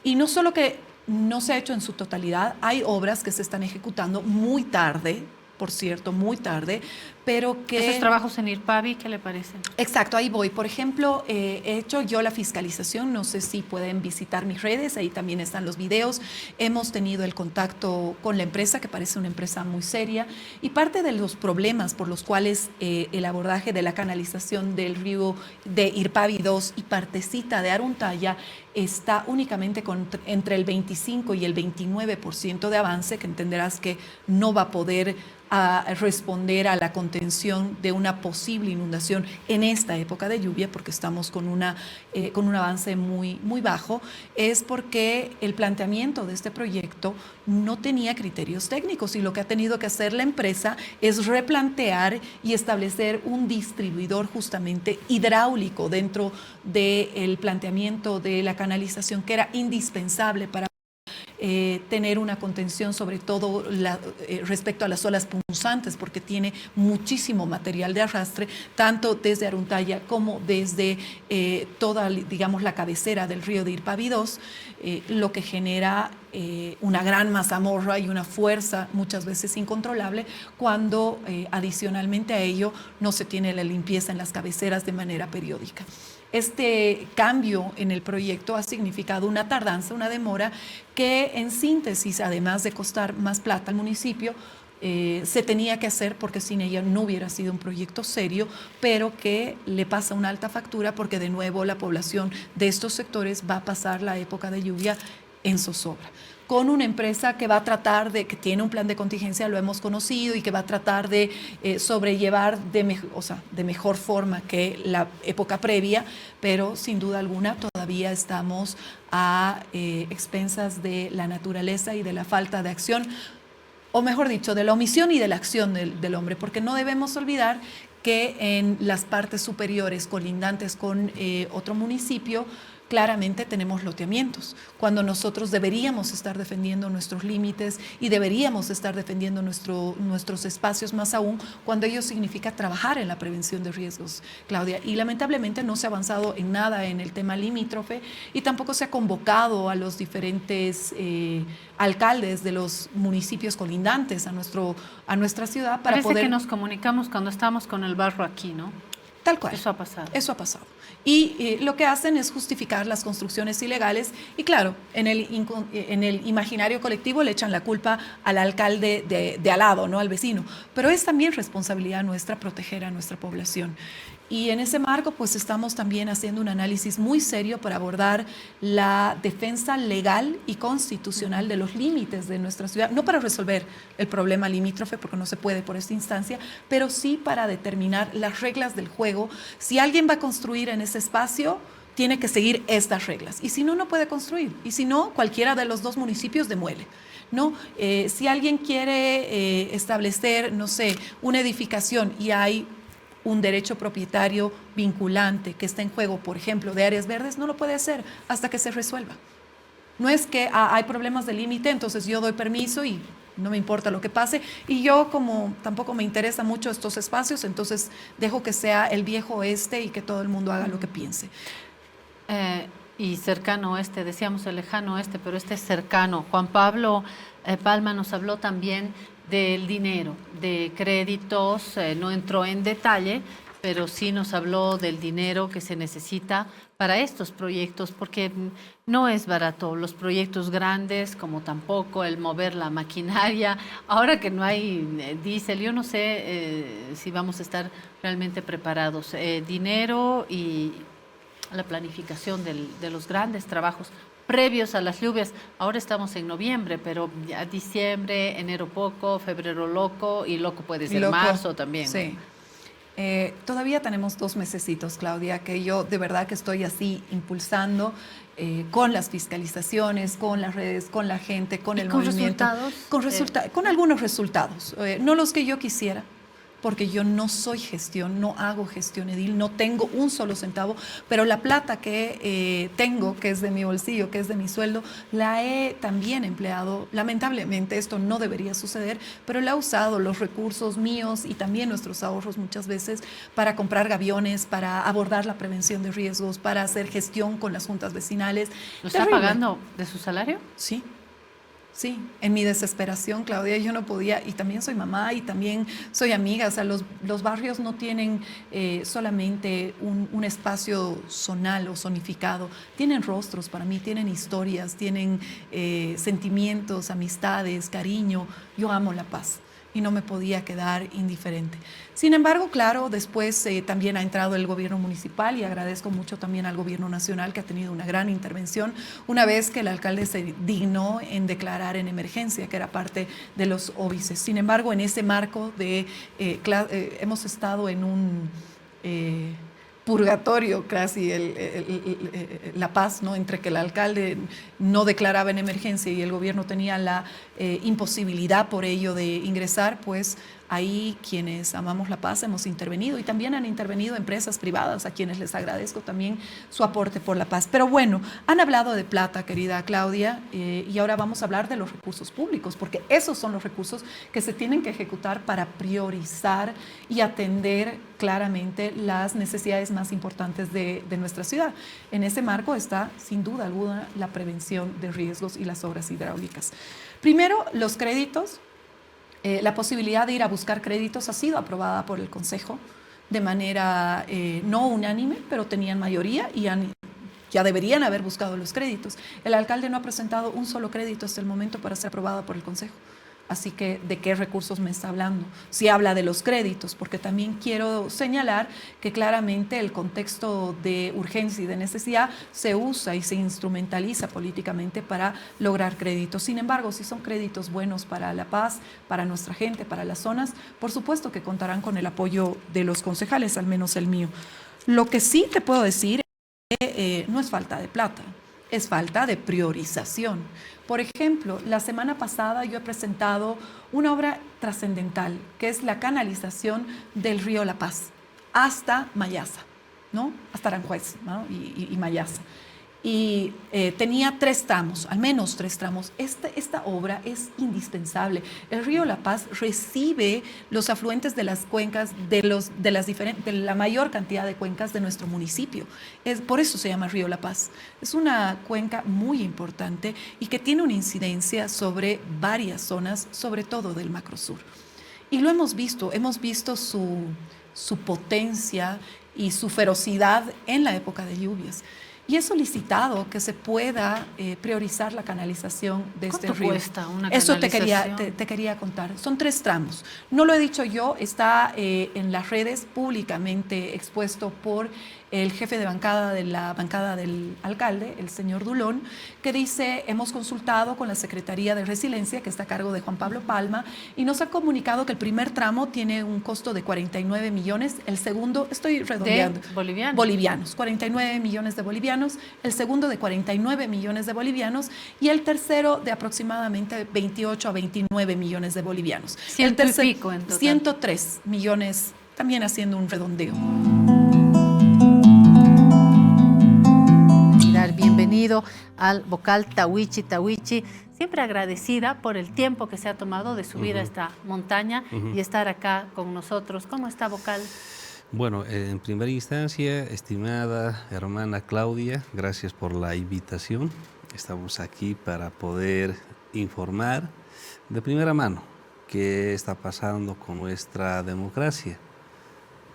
Y no solo que no se ha hecho en su totalidad, hay obras que se están ejecutando muy tarde, por cierto, muy tarde, pero que... Esos trabajos en IRPAVI, ¿qué le parecen? Exacto, ahí voy. Por ejemplo, he hecho yo la fiscalización, no sé si pueden visitar mis redes, ahí también están los videos. Hemos tenido el contacto con la empresa, que parece una empresa muy seria, y parte de los problemas por los cuales el abordaje de la canalización del río de IRPAVI 2 y partecita de Aruntaya está únicamente entre el 25 y el 29% de avance, que entenderás que no va a poder responder a la contención de una posible inundación en esta época de lluvia, porque estamos con un avance muy, muy bajo, es porque el planteamiento de este proyecto no tenía criterios técnicos, y lo que ha tenido que hacer la empresa es replantear y establecer un distribuidor justamente hidráulico dentro del planteamiento de la canalización, que era indispensable para tener una contención, sobre todo respecto a las olas punzantes, porque tiene muchísimo material de arrastre, tanto desde Aruntaya como desde toda, digamos, la cabecera del río de IRPAVI 2, lo que genera una gran mazamorra y una fuerza muchas veces incontrolable cuando adicionalmente a ello no se tiene la limpieza en las cabeceras de manera periódica. Este cambio en el proyecto ha significado una tardanza, una demora que, en síntesis, además de costar más plata al municipio, se tenía que hacer porque sin ella no hubiera sido un proyecto serio, pero que le pasa una alta factura porque de nuevo la población de estos sectores va a pasar la época de lluvia en zozobra, con una empresa que va a tratar que tiene un plan de contingencia, lo hemos conocido, y que va a tratar de sobrellevar de mejor forma que la época previa, pero sin duda alguna todavía estamos a expensas de la naturaleza y de la falta de acción, o mejor dicho, de la omisión y de la acción del hombre, porque no debemos olvidar que en las partes superiores colindantes con otro municipio, claramente tenemos loteamientos, cuando nosotros deberíamos estar defendiendo nuestros límites y deberíamos estar defendiendo nuestros espacios, más aún cuando ello significa trabajar en la prevención de riesgos, Claudia. Y lamentablemente no se ha avanzado en nada en el tema limítrofe, y tampoco se ha convocado a los diferentes alcaldes de los municipios colindantes a nuestra ciudad para Parece que nos comunicamos cuando estamos con el barro aquí, ¿no? Tal cual. Eso ha pasado. Eso ha pasado. Y lo que hacen es justificar las construcciones ilegales, y claro, en el imaginario colectivo le echan la culpa al alcalde de al lado, ¿no? Al vecino. Pero es también responsabilidad nuestra proteger a nuestra población. Y en ese marco, pues estamos también haciendo un análisis muy serio para abordar la defensa legal y constitucional de los límites de nuestra ciudad, no para resolver el problema limítrofe, porque no se puede por esta instancia, pero sí para determinar las reglas del juego. Si alguien va a construir en ese espacio, tiene que seguir estas reglas. Y si no, no puede construir. Y si no, cualquiera de los dos municipios demuele, ¿no? Si alguien quiere establecer, no sé, una edificación y hay un derecho propietario vinculante que está en juego, por ejemplo, de áreas verdes, no lo puede hacer hasta que se resuelva. No es que hay problemas de límite, entonces yo doy permiso y no me importa lo que pase. Y yo, como tampoco me interesan mucho estos espacios, entonces dejo que sea el viejo oeste y que todo el mundo haga lo que piense. Y cercano oeste, decíamos el lejano oeste, pero este es cercano. Juan Pablo Palma nos habló también del dinero, de créditos, no entró en detalle, pero sí nos habló del dinero que se necesita para estos proyectos, porque no es barato. Los proyectos grandes, como tampoco el mover la maquinaria. Ahora que no hay diésel, yo no sé si vamos a estar realmente preparados. Dinero y la planificación de los grandes trabajos previos a las lluvias. Ahora estamos en noviembre, pero ya diciembre, enero poco, febrero loco, y loco puede ser Loco, marzo también. Sí. Todavía tenemos 2 mesecitos, Claudia, que yo de verdad que estoy así impulsando con las fiscalizaciones, con las redes, con la gente, con el movimiento. ¿Resultados? Con algunos resultados, no los que yo quisiera, porque yo no soy gestión, no hago gestión edil, no tengo un solo centavo, pero la plata que tengo, que es de mi bolsillo, que es de mi sueldo, la he también empleado. Lamentablemente esto no debería suceder, pero la he usado, los recursos míos y también nuestros ahorros muchas veces, para comprar gaviones, para abordar la prevención de riesgos, para hacer gestión con las juntas vecinales. ¿Lo está pagando de su salario? Sí. Sí, en mi desesperación, Claudia, yo no podía, y también soy mamá y también soy amiga, o sea, los barrios no tienen solamente un espacio zonal o zonificado, tienen rostros para mí, tienen historias, tienen sentimientos, amistades, cariño. Yo amo La Paz y no me podía quedar indiferente. Sin embargo, claro, después también ha entrado el gobierno municipal y agradezco mucho también al gobierno nacional, que ha tenido una gran intervención una vez que el alcalde se dignó en declarar en emergencia, que era parte de los óbices. Sin embargo, en ese marco hemos estado en un purgatorio casi, La Paz, ¿no? Entre que el alcalde no declaraba en emergencia y el gobierno tenía la imposibilidad por ello de ingresar, pues ahí quienes amamos La Paz hemos intervenido, y también han intervenido empresas privadas a quienes les agradezco también su aporte por La Paz. Pero bueno, han hablado de plata, querida Claudia, y ahora vamos a hablar de los recursos públicos, porque esos son los recursos que se tienen que ejecutar para priorizar y atender claramente las necesidades más importantes de nuestra ciudad. En ese marco está, sin duda alguna, la prevención de riesgos y las obras hidráulicas. Primero, los créditos. La posibilidad de ir a buscar créditos ha sido aprobada por el Consejo de manera no unánime, pero tenían mayoría y ya deberían haber buscado los créditos. El alcalde no ha presentado un solo crédito hasta el momento para ser aprobado por el Consejo. Así que, ¿de qué recursos me está hablando? Si habla de los créditos, porque también quiero señalar que claramente el contexto de urgencia y de necesidad se usa y se instrumentaliza políticamente para lograr créditos. Sin embargo, si son créditos buenos para La Paz, para nuestra gente, para las zonas, por supuesto que contarán con el apoyo de los concejales, al menos el mío. Lo que sí te puedo decir es que no es falta de plata, es falta de priorización. Por ejemplo, la semana pasada yo he presentado una obra trascendental, que es la canalización del río La Paz hasta Mayasa, ¿no? Hasta Aranjuez, ¿no? y Mayasa. Y tenía 3 tramos, al menos 3 tramos. Esta obra es indispensable. El río La Paz recibe los afluentes de las cuencas, de la mayor cantidad de cuencas de nuestro municipio. Por eso se llama río La Paz. Es una cuenca muy importante y que tiene una incidencia sobre varias zonas, sobre todo del macrosur. Y lo hemos visto su potencia y su ferocidad en la época de lluvias. Y he solicitado que se pueda priorizar la canalización de este río. ¿Cuánto cuesta una Eso canalización? te quería contar. Son 3 tramos. No lo he dicho yo, está en las redes públicamente expuesto por el jefe de bancada de la bancada del alcalde, el señor Dulón, que dice: hemos consultado con la Secretaría de Resiliencia, que está a cargo de Juan Pablo Palma, y nos ha comunicado que el primer tramo tiene un costo de 49 millones, el segundo, estoy redondeando. ¿De bolivianos? Bolivianos, 49 millones de bolivianos, el segundo de 49 millones de bolivianos y el tercero de aproximadamente 28 a 29 millones de bolivianos. Ciento y pico en total. 103 millones también haciendo un redondeo. Bienvenido al vocal Tahuichi. Tahuichi, siempre agradecida por el tiempo que se ha tomado de subir a esta montaña y estar acá con nosotros. ¿Cómo está, vocal? Bueno, en primera instancia, estimada hermana Claudia, gracias por la invitación. Estamos aquí para poder informar de primera mano qué está pasando con nuestra democracia.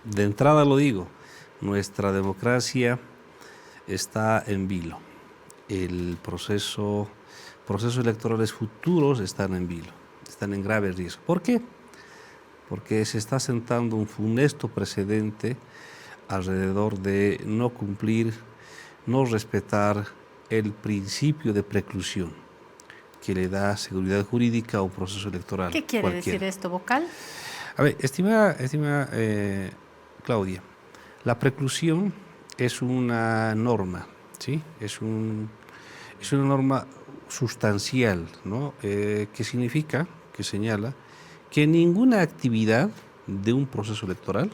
De entrada lo digo, nuestra democracia está en vilo. El procesos electorales futuros están en vilo, están en grave riesgo. ¿Por qué? Porque se está sentando un funesto precedente alrededor de no cumplir, no respetar el principio de preclusión que le da seguridad jurídica a un proceso electoral. ¿Qué quiere decir esto, vocal? A ver, estimada Claudia, la preclusión es una norma, ¿sí? Es una norma sustancial, ¿no? Que significa, que señala, que ninguna actividad de un proceso electoral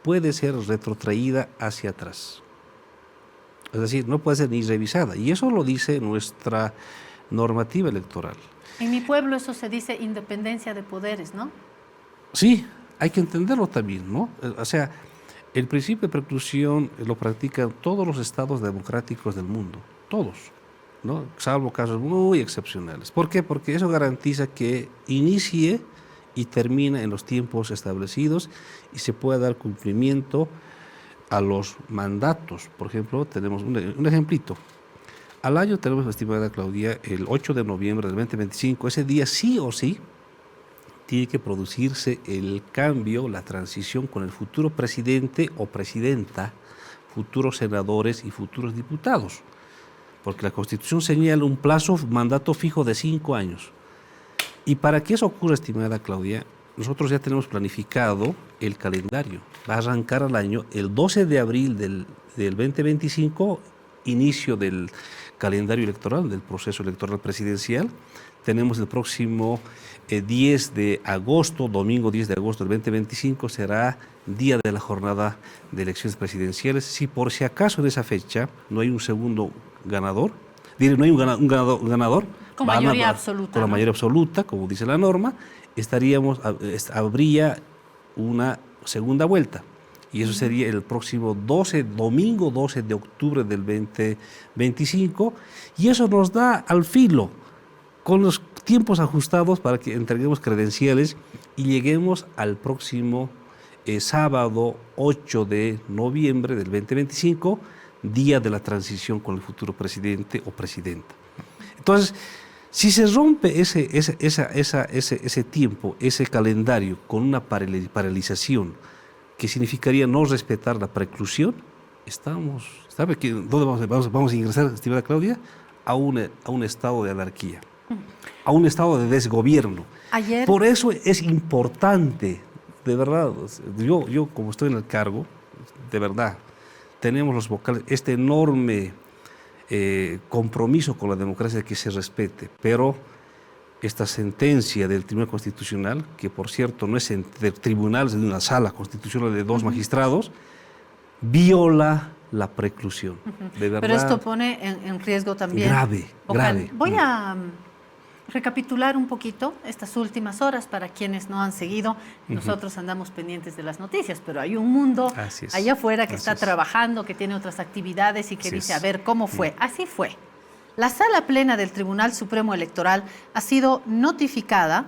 puede ser retrotraída hacia atrás. Es decir, no puede ser ni revisada. Y eso lo dice nuestra normativa electoral. En mi pueblo eso se dice independencia de poderes, ¿no? Sí, hay que entenderlo también, ¿no? O sea, el principio de preclusión lo practican todos los estados democráticos del mundo, todos, ¿no? Salvo casos muy excepcionales. ¿Por qué? Porque eso garantiza que inicie y termina en los tiempos establecidos y se pueda dar cumplimiento a los mandatos. Por ejemplo, tenemos un ejemplito. Al año tenemos, estimada Claudia, el 8 de noviembre del 2025, ese día sí o sí tiene que producirse el cambio, la transición con el futuro presidente o presidenta, futuros senadores y futuros diputados. Porque la Constitución señala un mandato fijo de 5 años. Y para que eso ocurra, estimada Claudia, nosotros ya tenemos planificado el calendario. Va a arrancar al año el 12 de abril del 2025, inicio del calendario electoral, del proceso electoral presidencial. Tenemos el próximo 10 de agosto, domingo 10 de agosto del 2025, será día de la jornada de elecciones presidenciales. Si por si acaso en esa fecha no hay un segundo ganador, no hay un ganador con mayoría absoluta. Con la mayoría absoluta, como dice la norma, habría una segunda vuelta. Y eso sería el próximo domingo 12 de octubre del 2025. Y eso nos da al filo, con los tiempos ajustados para que entreguemos credenciales y lleguemos al próximo sábado 8 de noviembre del 2025, día de la transición con el futuro presidente o presidenta. Entonces, si se rompe ese tiempo, ese calendario con una paralización que significaría no respetar la preclusión, ¿sabe dónde vamos a ingresar, estimada Claudia? A un estado de anarquía, a un estado de desgobierno. Por eso es importante, de verdad, yo como estoy en el cargo, de verdad, tenemos los vocales, este enorme compromiso con la democracia que se respete, pero esta sentencia del Tribunal Constitucional, que por cierto no es de tribunal, es de una sala constitucional de 2 magistrados, viola la preclusión. De verdad, pero esto pone en riesgo también. Grave. Voy a recapitular un poquito estas últimas horas para quienes no han seguido. Nosotros andamos pendientes de las noticias, pero hay un mundo allá afuera que está trabajando, que tiene otras actividades y que dice, a ver, ¿cómo fue? Así fue. La Sala Plena del Tribunal Supremo Electoral ha sido notificada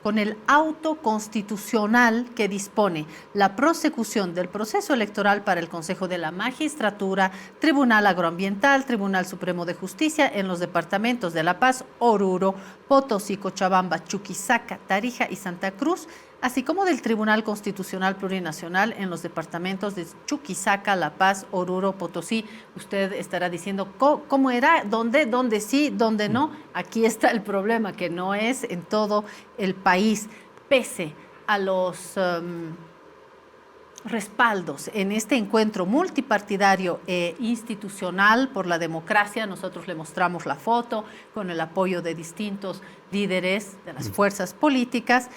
con el auto constitucional que dispone la prosecución del proceso electoral para el Consejo de la Magistratura, Tribunal Agroambiental, Tribunal Supremo de Justicia en los departamentos de La Paz, Oruro, Potosí, Cochabamba, Chuquisaca, Tarija y Santa Cruz, así como del Tribunal Constitucional Plurinacional en los departamentos de Chuquisaca, La Paz, Oruro, Potosí. Usted estará diciendo, ¿cómo era? ¿Dónde sí? ¿Dónde no? Aquí está el problema, que no es en todo el país, pese a los respaldos en este encuentro multipartidario e institucional por la democracia. Nosotros le mostramos la foto con el apoyo de distintos líderes de las fuerzas políticas.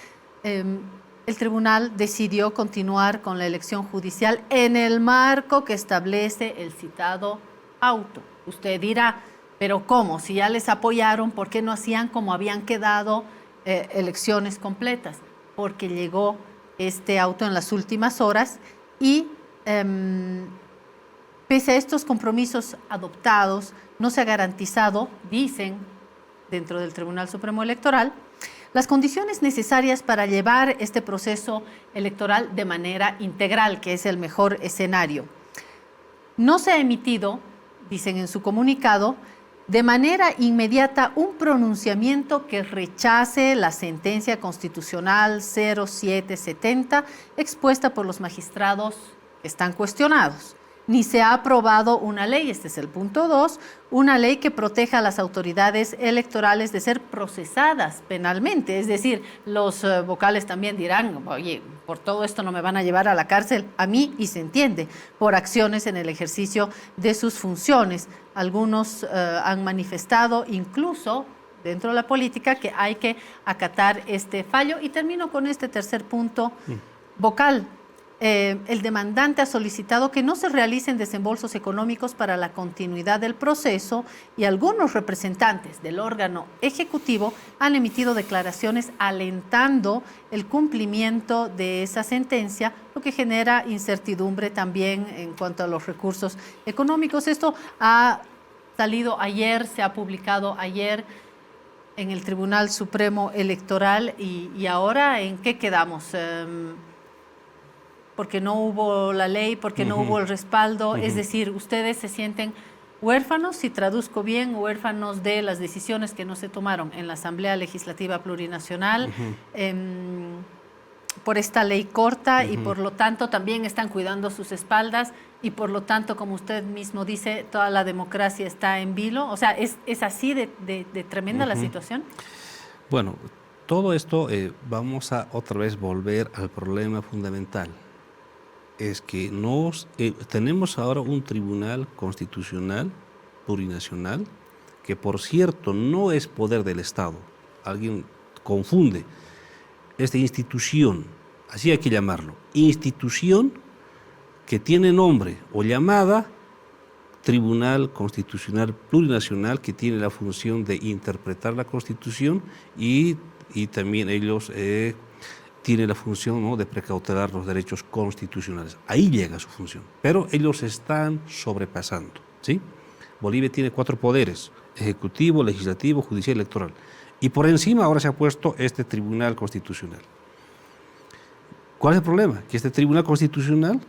el tribunal decidió continuar con la elección judicial en el marco que establece el citado auto. Usted dirá, pero ¿cómo? Si ya les apoyaron, ¿por qué no hacían como habían quedado elecciones completas? Porque llegó este auto en las últimas horas y pese a estos compromisos adoptados, no se ha garantizado, dicen dentro del Tribunal Supremo Electoral, las condiciones necesarias para llevar este proceso electoral de manera integral, que es el mejor escenario. No se ha emitido, dicen en su comunicado, de manera inmediata un pronunciamiento que rechace la sentencia constitucional 0770 expuesta por los magistrados que están cuestionados. Ni se ha aprobado una ley, este es el punto 2, una ley que proteja a las autoridades electorales de ser procesadas penalmente. Es decir, los vocales también dirán, oye, por todo esto no me van a llevar a la cárcel a mí, y se entiende, por acciones en el ejercicio de sus funciones. Algunos han manifestado incluso dentro de la política que hay que acatar este fallo. Y termino con este tercer punto, vocal. El demandante ha solicitado que no se realicen desembolsos económicos para la continuidad del proceso y algunos representantes del órgano ejecutivo han emitido declaraciones alentando el cumplimiento de esa sentencia, lo que genera incertidumbre también en cuanto a los recursos económicos. Esto ha salido ayer, se ha publicado ayer en el Tribunal Supremo Electoral y ahora ¿en qué quedamos? Porque no hubo la ley, porque no hubo el respaldo, es decir, ustedes se sienten huérfanos, si traduzco bien, huérfanos de las decisiones que no se tomaron en la Asamblea Legislativa Plurinacional por esta ley corta y por lo tanto también están cuidando sus espaldas y por lo tanto, como usted mismo dice, toda la democracia está en vilo. O sea, ¿es así de tremenda la situación? Bueno, todo esto vamos a otra vez volver al problema fundamental. Es que tenemos ahora un tribunal constitucional plurinacional que, por cierto, no es poder del Estado. Alguien confunde esta institución, así hay que llamarlo, institución que tiene nombre o llamada Tribunal Constitucional Plurinacional, que tiene la función de interpretar la Constitución y también ellos tiene la función, ¿no?, de precautelar los derechos constitucionales. Ahí llega su función. Pero ellos están sobrepasando, ¿sí? Bolivia tiene 4 poderes: ejecutivo, legislativo, judicial y electoral. Y por encima ahora se ha puesto este Tribunal Constitucional. ¿Cuál es el problema? Que este Tribunal Constitucional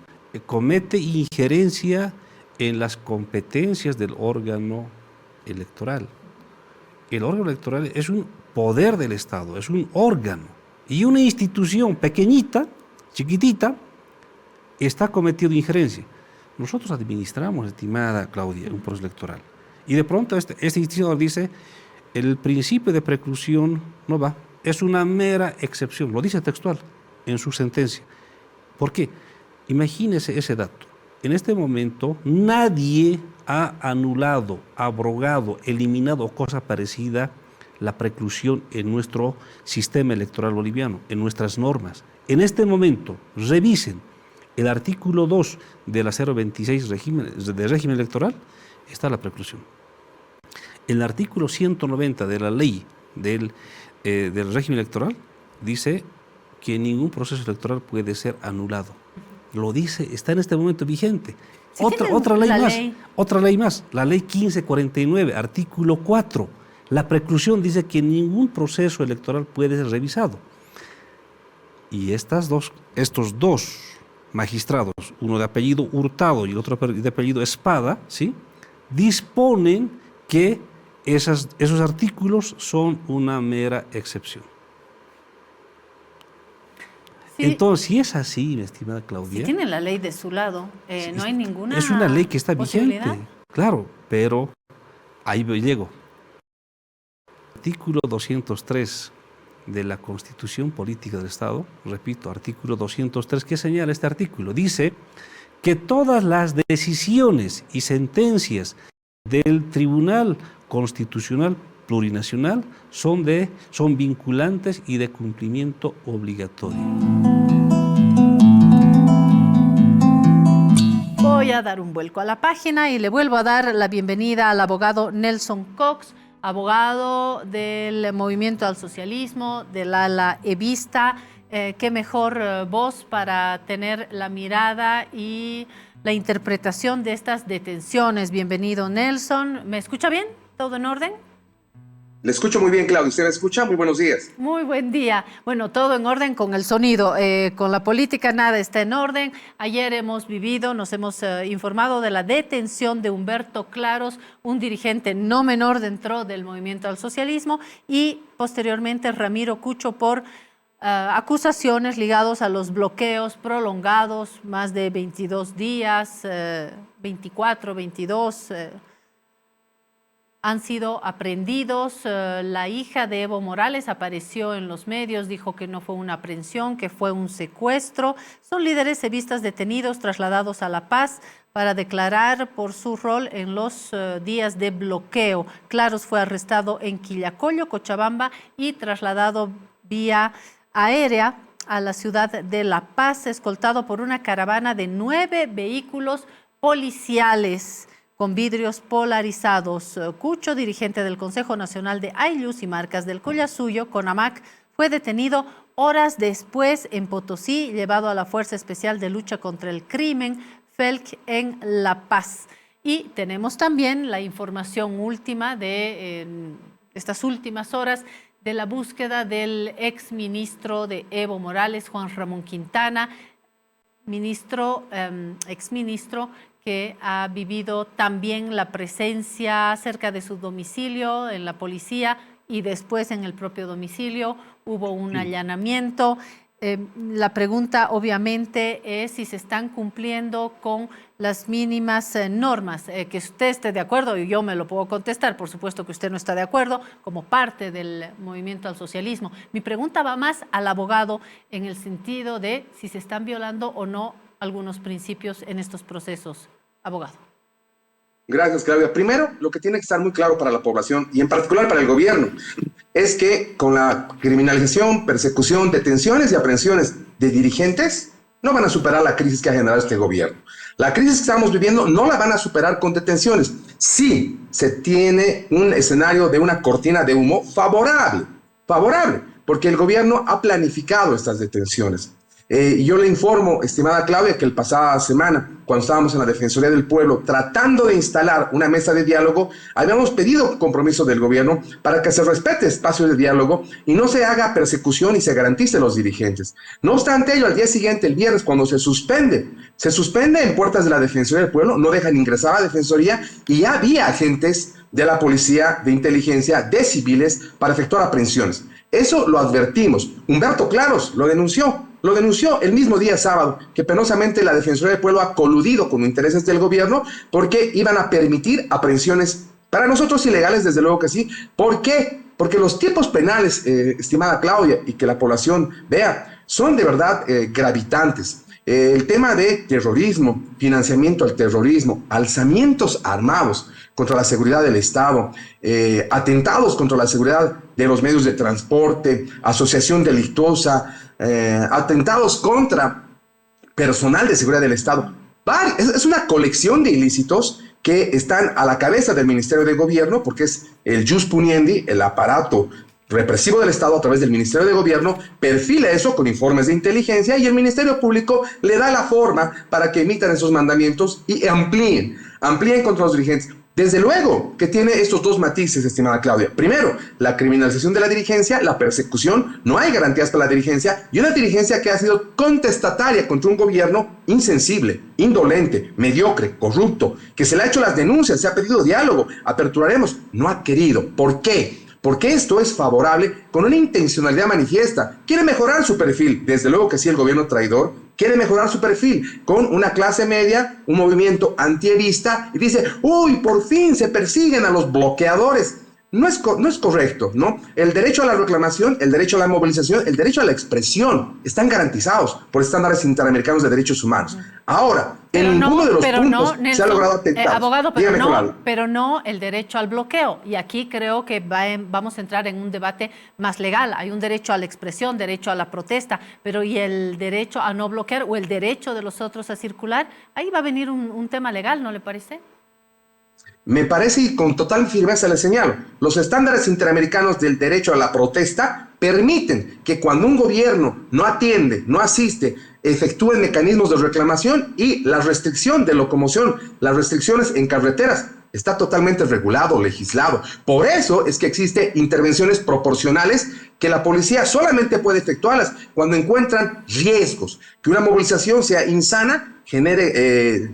comete injerencia en las competencias del órgano electoral. El órgano electoral es un poder del Estado, es un órgano. Y una institución pequeñita, chiquitita, está cometiendo injerencia. Nosotros administramos, estimada Claudia, un proceso electoral. Y de pronto este institucional dice, el principio de preclusión no va, es una mera excepción, lo dice textual en su sentencia. ¿Por qué? Imagínese ese dato. En este momento nadie ha anulado, abrogado, eliminado o cosa parecida la preclusión en nuestro sistema electoral boliviano, en nuestras normas. En este momento, revisen el artículo 2 de la 026 de régimen electoral, está la preclusión. El artículo 190 de la ley del régimen electoral dice que ningún proceso electoral puede ser anulado. Lo dice, está en este momento vigente. Sí, otra ley más, la ley 1549, artículo 4. La preclusión dice que ningún proceso electoral puede ser revisado. Y estos dos magistrados, uno de apellido Hurtado y el otro de apellido Espada, ¿sí?, disponen que esos artículos son una mera excepción. Sí. Entonces, si es así, mi estimada Claudia... Si tienen la ley de su lado, no hay ninguna es una ley que está vigente, claro, pero ahí llego. Artículo 203 de la Constitución Política del Estado, repito, artículo 203, ¿qué señala este artículo? Dice que todas las decisiones y sentencias del Tribunal Constitucional Plurinacional son vinculantes y de cumplimiento obligatorio. a dar un vuelco a la página y le vuelvo a dar la bienvenida al abogado Nelson Cox, abogado del Movimiento al Socialismo, del ala evista. Qué mejor voz para tener la mirada y la interpretación de estas detenciones. Bienvenido, Nelson. ¿Me escucha bien? ¿Todo en orden? Le escucho muy bien, Claudia. ¿Usted me escucha? Muy buenos días. Muy buen día. Bueno, todo en orden con el sonido. Con la política nada está en orden. Ayer nos hemos informado de la detención de Humberto Claros, un dirigente no menor dentro del Movimiento al Socialismo, y posteriormente Ramiro Cucho por acusaciones ligadas a los bloqueos prolongados, más de 22 días, 24, 22 han sido aprehendidos. La hija de Evo Morales apareció en los medios, dijo que no fue una aprehensión, que fue un secuestro. Son líderes evistas detenidos, trasladados a La Paz para declarar por su rol en los días de bloqueo. Claros fue arrestado en Quillacollo, Cochabamba, y trasladado vía aérea a la ciudad de La Paz, escoltado por una caravana de 9 vehículos policiales con vidrios polarizados. Cucho, dirigente del Consejo Nacional de Ayllus y Marcas del Collasuyo, CONAMAC, fue detenido horas después en Potosí, llevado a la Fuerza Especial de Lucha contra el Crimen, FELC, en La Paz. Y tenemos también la información última de estas últimas horas de la búsqueda del exministro de Evo Morales, Juan Ramón Quintana, exministro que ha vivido también la presencia cerca de su domicilio en la policía, y después en el propio domicilio hubo un allanamiento. La pregunta obviamente es si se están cumpliendo con las mínimas normas, que usted esté de acuerdo, y yo me lo puedo contestar, por supuesto que usted no está de acuerdo, como parte del Movimiento al Socialismo. Mi pregunta va más al abogado en el sentido de si se están violando o no algunos principios en estos procesos. Abogado. Gracias, Claudia. Primero, lo que tiene que estar muy claro para la población y en particular para el gobierno es que con la criminalización, persecución, detenciones y aprehensiones de dirigentes no van a superar la crisis que ha generado este gobierno. La crisis que estamos viviendo no la van a superar con detenciones. Sí se tiene un escenario de una cortina de humo favorable, porque el gobierno ha planificado estas detenciones. Yo le informo, estimada Claudia, que el pasada semana, cuando estábamos en la Defensoría del Pueblo tratando de instalar una mesa de diálogo, habíamos pedido compromiso del gobierno para que se respete espacios de diálogo y no se haga persecución y se garantice los dirigentes. No obstante ello, al día siguiente, el viernes, cuando se suspende en puertas de la Defensoría del Pueblo, no dejan ingresar a la Defensoría y ya había agentes de la policía, de inteligencia, de civiles para efectuar aprehensiones. Eso lo advertimos. Humberto Claros lo denunció el mismo día sábado, que penosamente la Defensoría del Pueblo ha coludido con intereses del gobierno porque iban a permitir aprehensiones para nosotros ilegales, desde luego que sí. ¿Por qué? Porque los tipos penales, estimada Claudia, y que la población vea, son de verdad gravitantes. El tema de terrorismo, financiamiento al terrorismo, alzamientos armados contra la seguridad del Estado, atentados contra la seguridad de los medios de transporte, asociación delictuosa, atentados contra personal de seguridad del Estado. Es una colección de ilícitos que están a la cabeza del Ministerio de Gobierno, porque es el jus puniendi, el aparato represivo del Estado a través del Ministerio de Gobierno, perfila eso con informes de inteligencia y el Ministerio Público le da la forma para que emitan esos mandamientos y amplíen contra los dirigentes. Desde luego que tiene estos dos matices, estimada Claudia. Primero, la criminalización de la dirigencia, la persecución, no hay garantías para la dirigencia, y una dirigencia que ha sido contestataria contra un gobierno insensible, indolente, mediocre, corrupto, que se le ha hecho las denuncias, se ha pedido diálogo, aperturaremos, no ha querido. ¿Por qué? Porque esto es favorable con una intencionalidad manifiesta. Quiere mejorar su perfil, desde luego que sí, el gobierno traidor quiere mejorar su perfil con una clase media, un movimiento antievista, y dice, uy, por fin se persiguen a los bloqueadores. no es correcto, ¿no? El derecho a la reclamación, el derecho a la movilización, el derecho a la expresión están garantizados por estándares interamericanos de derechos humanos. Ahora, en ninguno de los puntos se ha Nelson, logrado atentar. Abogado, pero no el derecho al bloqueo. Y aquí creo que vamos a entrar en un debate más legal. Hay un derecho a la expresión, derecho a la protesta, pero ¿y el derecho a no bloquear o el derecho de los otros a circular? Ahí va a venir un tema legal, ¿no le parece? Me parece, y con total firmeza le señalo, los estándares interamericanos del derecho a la protesta permiten que cuando un gobierno no atiende, no asiste, efectúen mecanismos de reclamación, y la restricción de locomoción, las restricciones en carreteras, está totalmente regulado, legislado. Por eso es que existen intervenciones proporcionales que la policía solamente puede efectuarlas cuando encuentran riesgos, que una movilización sea insana, genere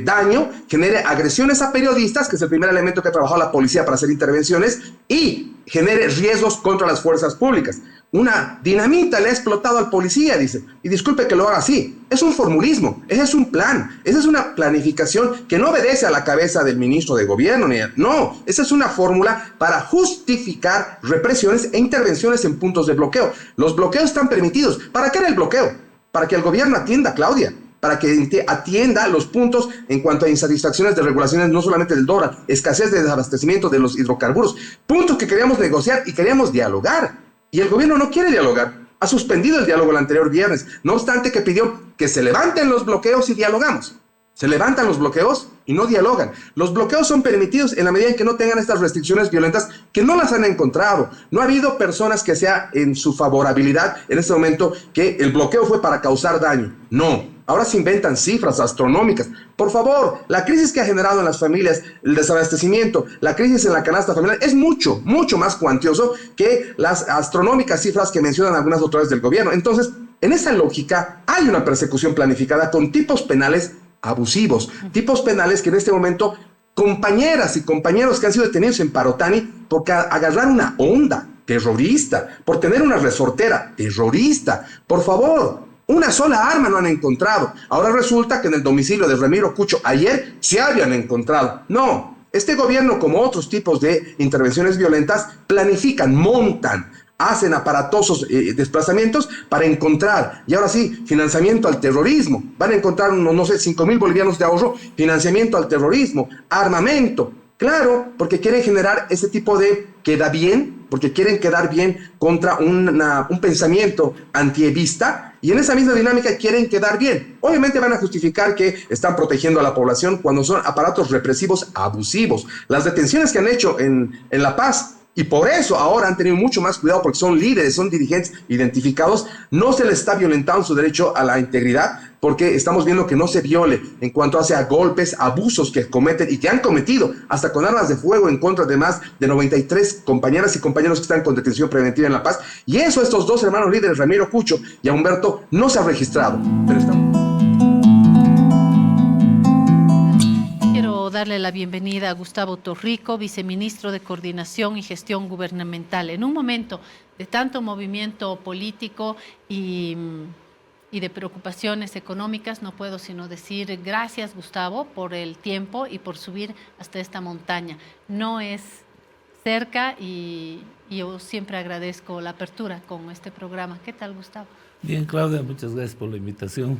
daño, genere agresiones a periodistas, que es el primer elemento que ha trabajado la policía para hacer intervenciones, y genere riesgos contra las fuerzas públicas. Una dinamita le ha explotado al policía, dice, y disculpe que lo haga así, es un formulismo, ese es un plan, esa es una planificación que no obedece a la cabeza del ministro de gobierno, no, esa es una fórmula para justificar represiones e intervenciones en puntos de bloqueo. Los bloqueos están permitidos. ¿Para qué era el bloqueo? Para que el gobierno atienda, Claudia, para que atienda los puntos en cuanto a insatisfacciones de regulaciones, no solamente del dólar, escasez de desabastecimiento de los hidrocarburos, puntos que queríamos negociar y queríamos dialogar. Y el gobierno no quiere dialogar, ha suspendido el diálogo el anterior viernes, no obstante que pidió que se levanten los bloqueos y dialogamos. Se levantan los bloqueos y no dialogan. Los bloqueos son permitidos en la medida en que no tengan estas restricciones violentas, que no las han encontrado. No ha habido personas que sea en su favorabilidad en este momento que el bloqueo fue para causar daño. No. Ahora se inventan cifras astronómicas. Por favor, la crisis que ha generado en las familias, el desabastecimiento, la crisis en la canasta familiar, es mucho, mucho más cuantioso que las astronómicas cifras que mencionan algunas autoridades del gobierno. Entonces, en esa lógica, hay una persecución planificada con tipos penales abusivos, tipos penales que en este momento, compañeras y compañeros que han sido detenidos en Parotani por agarrar una onda terrorista, por tener una resortera terrorista, por favor, una sola arma no han encontrado. Ahora resulta que en el domicilio de Ramiro Cucho ayer se habían encontrado. No, este gobierno, como otros tipos de intervenciones violentas, planifican, montan, hacen aparatosos desplazamientos para encontrar, y ahora sí, financiamiento al terrorismo. Van a encontrar, no sé, 5,000 bolivianos de ahorro, financiamiento al terrorismo, armamento. Claro, porque quieren generar ese tipo de queda bien, porque quieren quedar bien contra un pensamiento antievista, y en esa misma dinámica quieren quedar bien. Obviamente van a justificar que están protegiendo a la población cuando son aparatos represivos abusivos. Las detenciones que han hecho en La Paz, y por eso ahora han tenido mucho más cuidado, porque son líderes, son dirigentes identificados, no se les está violentando su derecho a la integridad, porque estamos viendo que no se viole en cuanto hace a golpes, abusos que cometen y que han cometido, hasta con armas de fuego en contra de más de 93 compañeras y compañeros que están con detención preventiva en La Paz. Y eso, estos dos hermanos líderes, Ramiro Cucho y a Humberto, no se ha registrado. Pero estamos... Darle la bienvenida a Gustavo Torrico, viceministro de Coordinación y Gestión Gubernamental. En un momento de tanto movimiento político y de preocupaciones económicas, no puedo sino decir gracias, Gustavo, por el tiempo y por subir hasta esta montaña. No es cerca y yo siempre agradezco la apertura con este programa. ¿Qué tal, Gustavo? Bien, Claudia, muchas gracias por la invitación.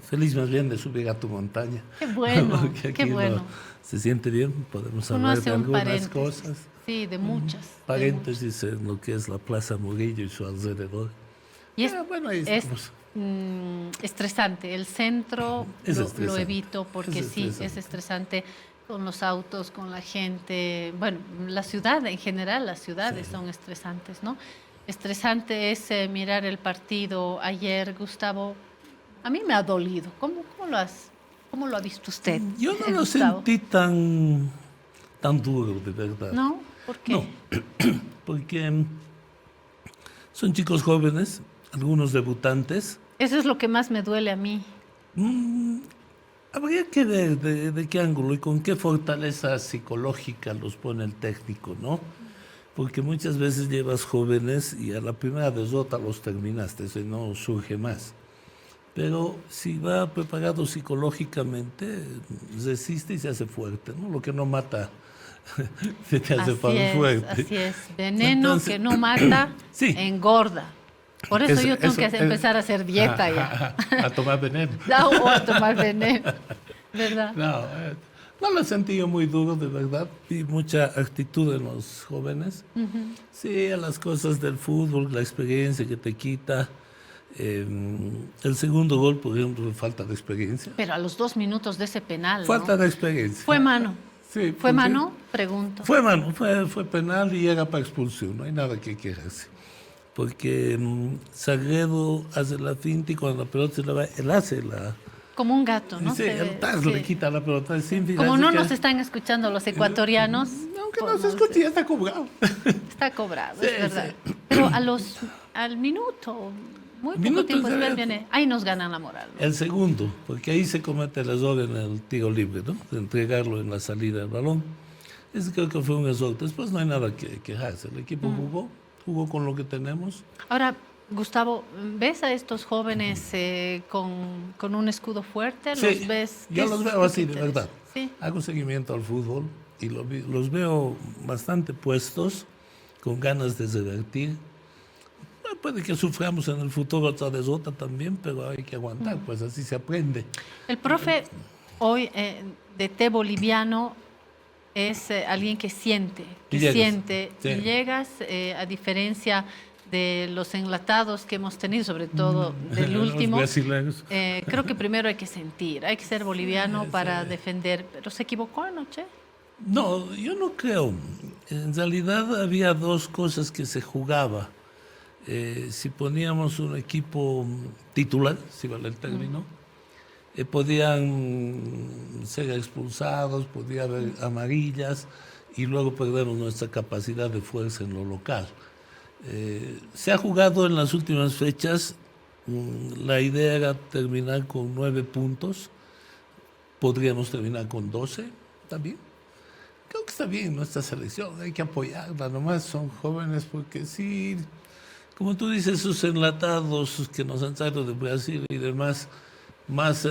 Feliz más bien de subir a tu montaña. Qué bueno, qué bueno. Se siente bien, podemos hablar de algunas cosas. Sí, de muchas. Paréntesis en lo que es la Plaza Murillo y su alrededor. Y es estresante. El centro lo evito porque es estresante con los autos, con la gente. Bueno, la ciudad en general, las ciudades son estresantes, ¿no? Estresante es mirar el partido ayer, Gustavo. A mí me ha dolido. ¿Cómo lo ha visto usted? Yo no lo sentí tan duro, de verdad. ¿No? ¿Por qué? No, porque son chicos jóvenes, algunos debutantes. Eso es lo que más me duele a mí. Habría que ver de qué ángulo y con qué fortaleza psicológica los pone el técnico, ¿no? Porque muchas veces llevas jóvenes y a la primera derrota los terminaste, eso no surge más. Pero si va preparado psicológicamente, resiste y se hace fuerte, ¿no? Lo que no mata se te hace fuerte. Así es. Veneno Entonces, que no mata, sí. engorda. Por eso yo tengo que empezar a hacer dieta ya. A tomar veneno. No, o a tomar veneno, ¿verdad? No lo sentí yo muy duro, de verdad. Vi mucha actitud en los jóvenes. Sí, a las cosas del fútbol, la experiencia que te quita. El segundo gol, por ejemplo, falta de experiencia. Pero a los 2 minutos de ese penal, Falta ¿no? de experiencia. ¿Fue mano? Sí. ¿Fue mano? Pregunto. Fue mano, fue penal y era para expulsión. No hay nada que quejarse. Porque Sagredo hace la finta y cuando la pelota se la va, él hace la... Como un gato, ¿no? Sí, le quita la pelota. Como no nos están escuchando los ecuatorianos. Aunque no se escuche, ya está cobrado. Está cobrado, Sí, es verdad. sí. Pero al minuto, muy poco tiempo después viene, ahí nos ganan la moral, ¿no? El segundo, porque ahí se comete el error en el tiro libre, ¿no? De entregarlo en la salida del balón. Ese creo que fue un error. Después no hay nada que quejarse. El equipo jugó con lo que tenemos. Ahora, Gustavo, ¿ves a estos jóvenes con un escudo fuerte? Sí, ¿Los ves? yo los veo así, de verdad. Sí. Hago seguimiento al fútbol y los veo bastante puestos, con ganas de revertir. Puede que suframos en el futuro otra derrota también, pero hay que aguantar, pues así se aprende. El profe hoy de té boliviano es alguien que siente, Sí. y llegas, a diferencia de los enlatados que hemos tenido, sobre todo del Los último, brasileños. creo que primero hay que sentir, hay que ser boliviano para defender, pero ¿se equivocó anoche? No, yo no creo. En realidad había dos cosas que se jugaba. Si poníamos un equipo titular, si vale el término, podían ser expulsados, podía haber amarillas y luego perdemos nuestra capacidad de fuerza en lo local. Se ha jugado en las últimas fechas, la idea era terminar con 9 puntos, podríamos terminar con 12 también. Creo que está bien nuestra selección, hay que apoyarla, nomás son jóvenes porque sí, como tú dices, esos enlatados que nos han traído de Brasil y demás, más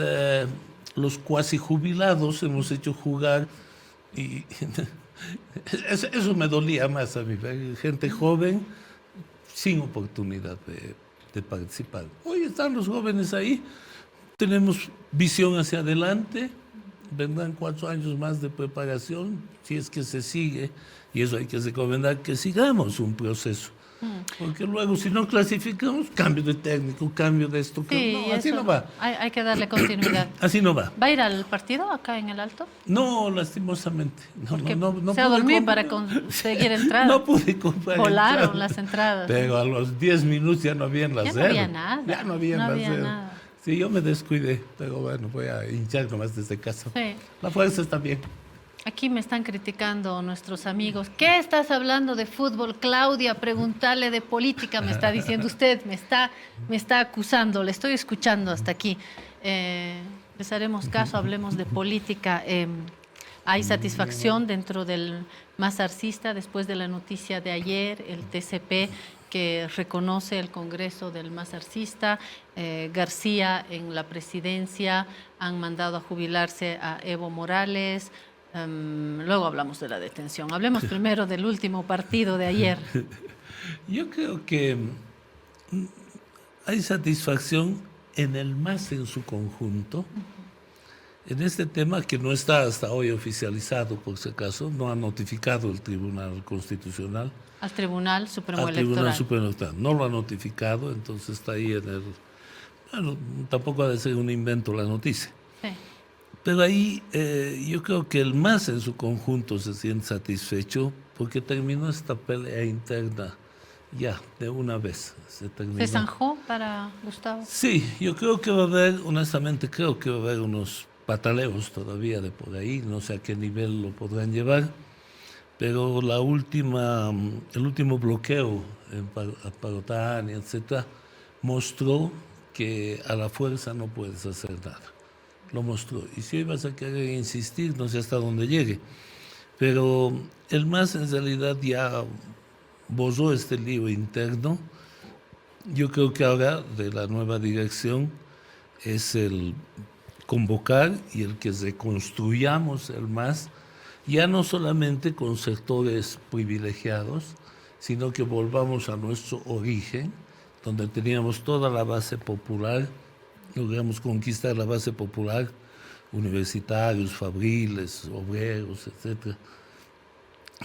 los cuasi jubilados hemos hecho jugar y eso me dolía más a mí, gente joven sin oportunidad de participar. Hoy están los jóvenes ahí, tenemos visión hacia adelante, vendrán 4 años más de preparación, si es que se sigue, y eso hay que recomendar que sigamos un proceso. Porque luego, si no clasificamos, cambio de técnico, cambio de esto. Sí, no, así no va. Hay que darle continuidad. Así no va. ¿Va a ir al partido acá en el Alto? No, lastimosamente. No se ha dormido para conseguir entradas. No pude comprar Volaron entradas. las entradas. Pero a los 10 minutos ya no había en la Ya sede. no había nada. Ya no había nada. Sí, yo me descuidé, pero bueno, voy a hinchar nomás desde casa. Sí. La fuerza está bien. Aquí me están criticando nuestros amigos. ¿Qué estás hablando de fútbol, Claudia? Preguntarle de política, me está diciendo usted. Me está acusando. Le estoy escuchando hasta aquí. Les haremos caso, hablemos de política. Hay satisfacción dentro del masarcista después de la noticia de ayer, el TCP que reconoce el Congreso del masarcista. García en la presidencia han mandado a jubilarse a Evo Morales. Luego hablamos de la detención. Hablemos primero del último partido de ayer. Yo creo que hay satisfacción en el MAS en su conjunto, en este tema que no está hasta hoy oficializado, por si acaso, no ha notificado el Tribunal Constitucional. Al Tribunal Supremo Al Electoral. Tribunal Supremo Electoral. No lo ha notificado, entonces está ahí en el... Bueno, tampoco ha de ser un invento la noticia. Sí. Pero ahí yo creo que el MAS en su conjunto se siente satisfecho porque terminó esta pelea interna ya, de una vez. Se zanjó para Gustavo? Sí, yo creo que va a haber, honestamente creo que va a haber unos pataleos todavía de por ahí, no sé a qué nivel lo podrán llevar, pero el último bloqueo en Parotani, etcétera, mostró que a la fuerza no puedes hacer nada. Lo mostró. Y si hoy vas a querer insistir, no sé hasta dónde llegue. Pero el MAS en realidad ya borró este lío interno. Yo creo que ahora de la nueva dirección es el convocar y el que reconstruyamos el MAS ya no solamente con sectores privilegiados, sino que volvamos a nuestro origen, donde teníamos toda la base popular, logramos conquistar la base popular, universitarios, fabriles, obreros, etc.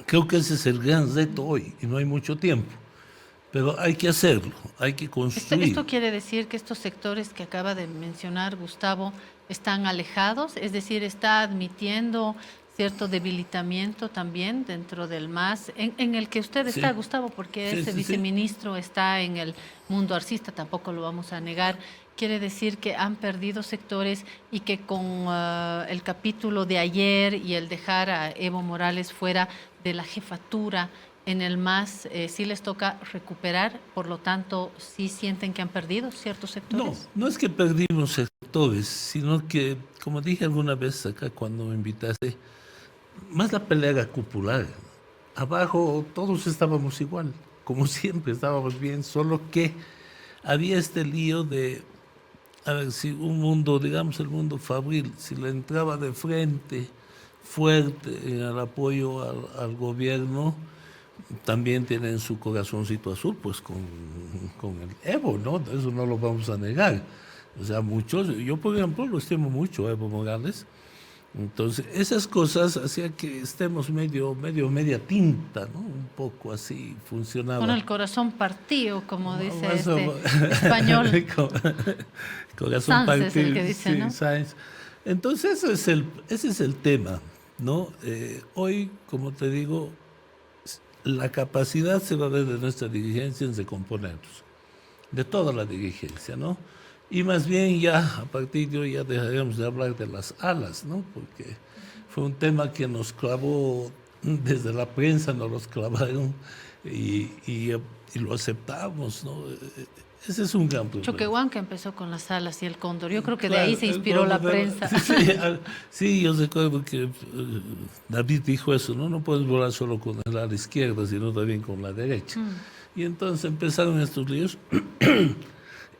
Creo que ese es el gran reto hoy, y no hay mucho tiempo. Pero hay que hacerlo, hay que construir. ¿Esto quiere decir que estos sectores que acaba de mencionar Gustavo están alejados? Es decir, ¿está admitiendo cierto debilitamiento también dentro del MAS, en el que usted está, Gustavo, porque ese viceministro está en el mundo arcista, tampoco lo vamos a negar? Quiere decir que han perdido sectores y que con el capítulo de ayer y el dejar a Evo Morales fuera de la jefatura en el MAS, sí les toca recuperar, por lo tanto, ¿sí sienten que han perdido ciertos sectores? No es que perdimos sectores, sino que, como dije alguna vez acá cuando me invitaste, más la pelea era cupular. Abajo todos estábamos igual, como siempre estábamos bien, solo que había este lío de, a ver, si un mundo, digamos el mundo fabril, si le entraba de frente fuerte en el apoyo al gobierno, también tienen su corazoncito azul, pues con el Evo, ¿no? Eso no lo vamos a negar. O sea, muchos, yo por ejemplo lo estimo mucho a Evo Morales. Entonces, esas cosas hacían que estemos media tinta, ¿no? Un poco así funcionaba. Con el corazón partido, como dice español. Corazón Sáenz partido. es el que dice, sí, ¿no? Sáenz. Entonces, ese es el tema, ¿no? Hoy, como te digo, la capacidad se va a ver de nuestra dirigencia en recomponernos, de toda la dirigencia, ¿no? Y más bien ya, a partir de hoy ya dejaremos de hablar de las alas, ¿no? Porque fue un tema que nos clavó, desde la prensa nos los clavaron y lo aceptamos, ¿no? Ese es un gran problema. Choquehuanca empezó con las alas y el cóndor. Yo creo que de ahí se inspiró la prensa. Sí, yo recuerdo que David dijo eso, ¿no? No puedes volar solo con el ala izquierda, sino también con la derecha. Y entonces empezaron estos líos.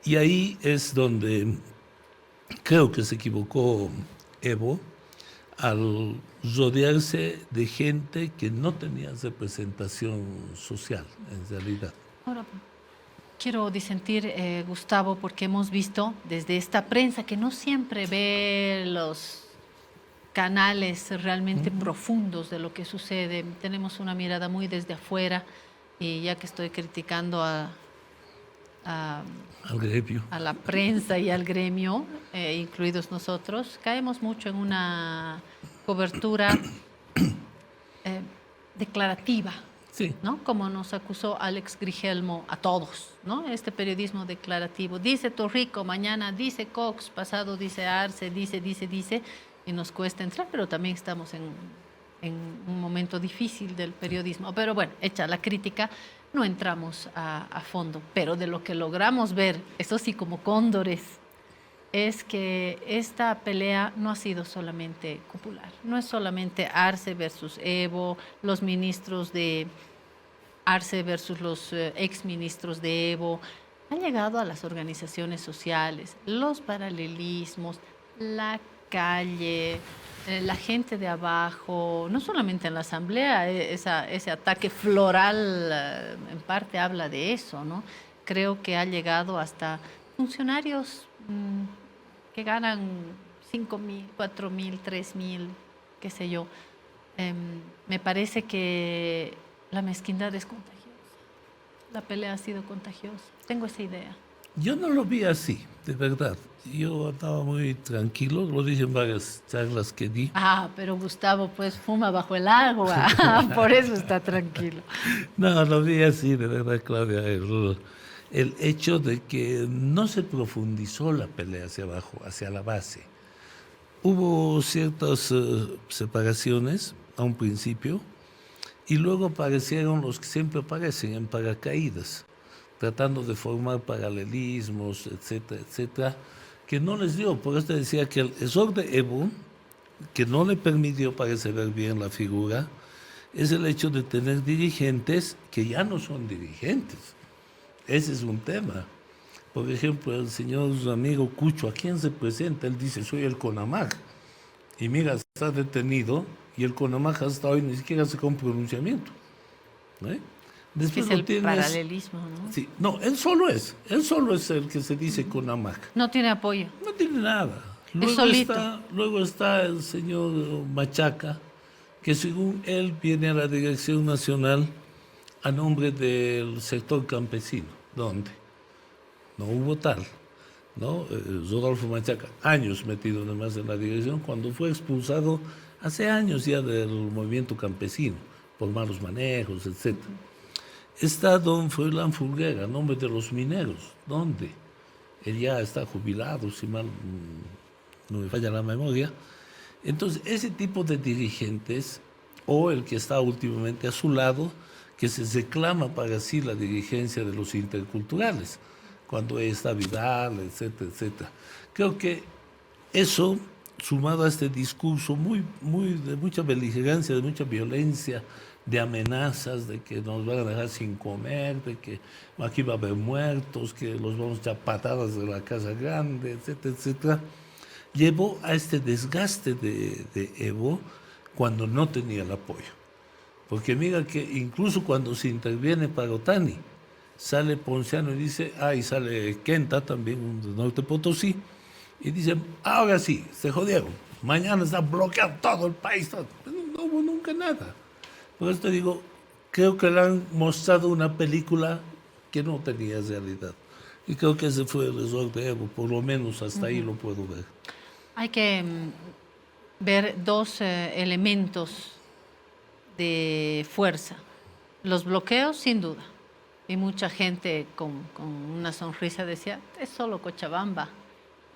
Y ahí es donde creo que se equivocó Evo al rodearse de gente que no tenía representación social, en realidad. Ahora, quiero disentir, Gustavo, porque hemos visto desde esta prensa que no siempre ve los canales realmente profundos de lo que sucede. Tenemos una mirada muy desde afuera, y ya que estoy criticando al gremio, a la prensa y al gremio, incluidos nosotros, caemos mucho en una cobertura declarativa, sí, ¿no? Como nos acusó Alex Grigelmo a todos, ¿no? Este periodismo declarativo. Dice Torrico, mañana dice Cox, pasado dice Arce, dice, y nos cuesta entrar, pero también estamos en un momento difícil del periodismo. Pero bueno, hecha la crítica, no entramos a fondo. Pero de lo que logramos ver, eso sí, como cóndores, es que esta pelea no ha sido solamente cupular. No es solamente Arce versus Evo, los ministros de Arce versus los exministros de Evo. Han llegado a las organizaciones sociales, los paralelismos, la calle, la gente de abajo, no solamente en la asamblea, ese ataque floral en parte habla de eso, ¿no? Creo que ha llegado hasta funcionarios que ganan 5.000, 4.000, 3.000, qué sé yo. Me parece que la mezquindad es contagiosa, la pelea ha sido contagiosa, tengo esa idea. Yo no lo vi así, de verdad. Yo estaba muy tranquilo, lo dije en varias charlas que di. Ah, pero Gustavo, pues fuma bajo el agua, por eso está tranquilo. No, lo vi así, de verdad, Claudia. El hecho de que no se profundizó la pelea hacia abajo, hacia la base. Hubo ciertas separaciones a un principio y luego aparecieron los que siempre aparecen en paracaídas, tratando de formar paralelismos, etcétera, etcétera, que no les dio. Por eso te decía que el error de Evo, que no le permitió parecer ver bien la figura, es el hecho de tener dirigentes que ya no son dirigentes. Ese es un tema. Por ejemplo, el señor amigo Cucho, ¿a quién se presenta? Él dice, soy el CONAMAC. Y mira, está detenido y el CONAMAC hasta hoy ni siquiera hace un pronunciamiento. Después Es el tienes, paralelismo, ¿no? sí, no, él solo es el que se dice CONAMAC. No tiene apoyo. No tiene nada. Luego está el señor Machaca, que según él viene a la Dirección Nacional a nombre del sector campesino. ¿Dónde? No hubo tal, ¿no? Rodolfo Machaca, años metido además en la dirección, cuando fue expulsado hace años ya del movimiento campesino, por malos manejos, etc. Está don Froilán Fulguera, a nombre de los mineros. ¿Dónde? Él ya está jubilado, si mal no me falla la memoria. Entonces, ese tipo de dirigentes, o el que está últimamente a su lado, que se reclama para sí la dirigencia de los interculturales, cuando está Vidal, etcétera, etcétera. Creo que eso, sumado a este discurso de mucha beligerancia, de mucha violencia, de amenazas, de que nos van a dejar sin comer, de que aquí va a haber muertos, que los vamos a echar patadas de la Casa Grande, etcétera, etcétera, llevó a este desgaste de Evo cuando no tenía el apoyo. Porque mira que incluso cuando se interviene para Otani, sale Ponciano y dice, y sale Kenta también, de Norte Potosí, y dice, ahora sí, se jodieron, mañana está bloqueado todo el país, todo. No hubo nunca nada. Por eso te digo, creo que le han mostrado una película que no tenía realidad. Y creo que ese fue el error de Evo, por lo menos hasta ahí lo puedo ver. Hay que ver dos elementos de fuerza. Los bloqueos, sin duda. Y mucha gente con una sonrisa decía, es solo Cochabamba.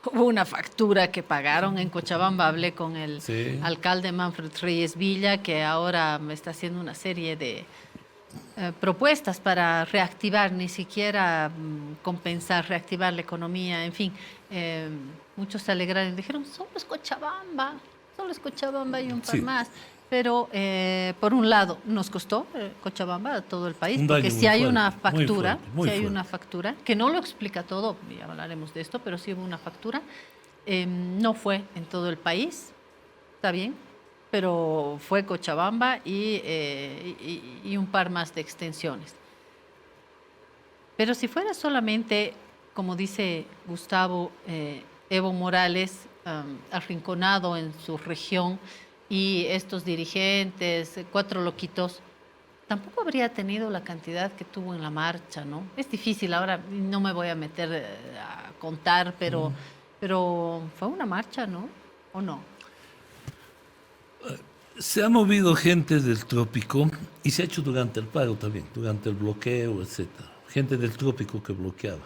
Hubo una factura que pagaron en Cochabamba. Hablé con el alcalde Manfred Reyes Villa, que ahora me está haciendo una serie de propuestas para reactivar, ni siquiera compensar, reactivar la economía, en fin. Muchos se alegraron y dijeron, solo es Cochabamba y un par más. Pero por un lado nos costó Cochabamba a todo el país, porque si hay una factura, una factura que no lo explica todo, ya hablaremos de esto, pero sí hubo una factura, no fue en todo el país, está bien, pero fue Cochabamba y un par más de extensiones. Pero si fuera solamente, como dice Gustavo, Evo Morales arrinconado en su región, y estos dirigentes, 4 loquitos, tampoco habría tenido la cantidad que tuvo en la marcha, ¿no? Es difícil, ahora no me voy a meter a contar, pero fue una marcha, ¿no? ¿O no? Se ha movido gente del trópico y se ha hecho durante el paro también, durante el bloqueo, etc. Gente del trópico que bloqueaba.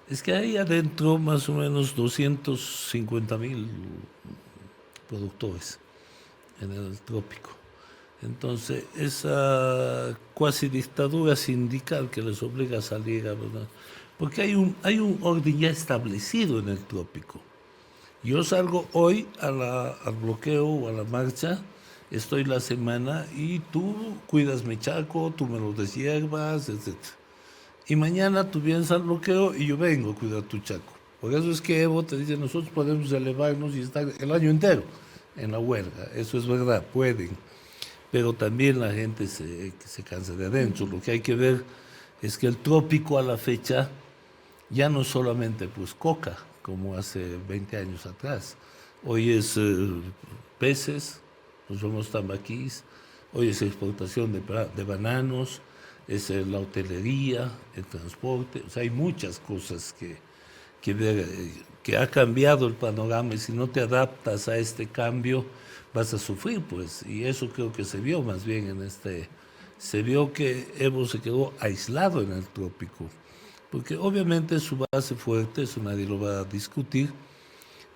Es que hay adentro más o menos 250,000 productores en el trópico. Entonces, esa cuasi dictadura sindical que les obliga a salir, ¿verdad? Porque hay un orden ya establecido en el trópico. Yo salgo hoy al bloqueo o a la marcha, estoy la semana y tú cuidas mi chaco, tú me lo deshiervas, etc. Y mañana tú vienes al bloqueo y yo vengo a cuidar tu chaco. Por eso es que Evo te dice, nosotros podemos elevarnos y estar el año entero en la huelga. Eso es verdad, pueden. Pero también la gente se cansa de adentro. Lo que hay que ver es que el trópico a la fecha ya no solamente pues coca, como hace 20 años atrás. Hoy es peces, los famosos tambaquís, hoy es exportación de bananos, es la hotelería, el transporte. O sea, hay muchas cosas que ver, que ha cambiado el panorama, y si no te adaptas a este cambio vas a sufrir, pues. Y eso creo que se vio más bien se vio que Evo se quedó aislado en el trópico, porque obviamente su base fuerte, eso nadie lo va a discutir,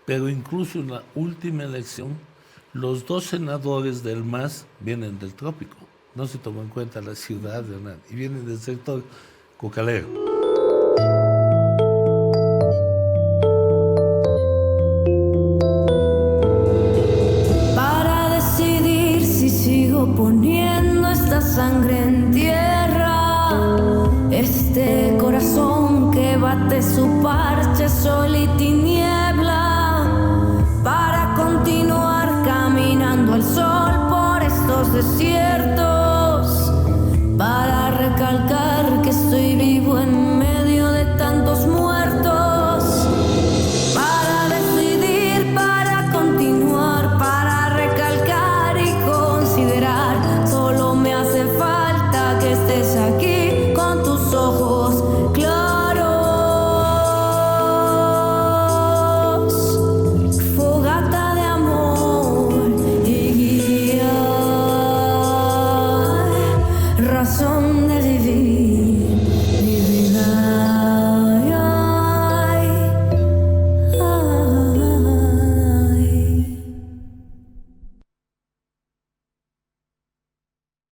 pero incluso en la última elección, los 2 senadores del MAS vienen del trópico, no se tomó en cuenta la ciudad de nada, y vienen del sector cocalero. Poniendo esta sangre en tierra, este corazón que bate su parche, sol y tiniebla, para continuar caminando. desiertos.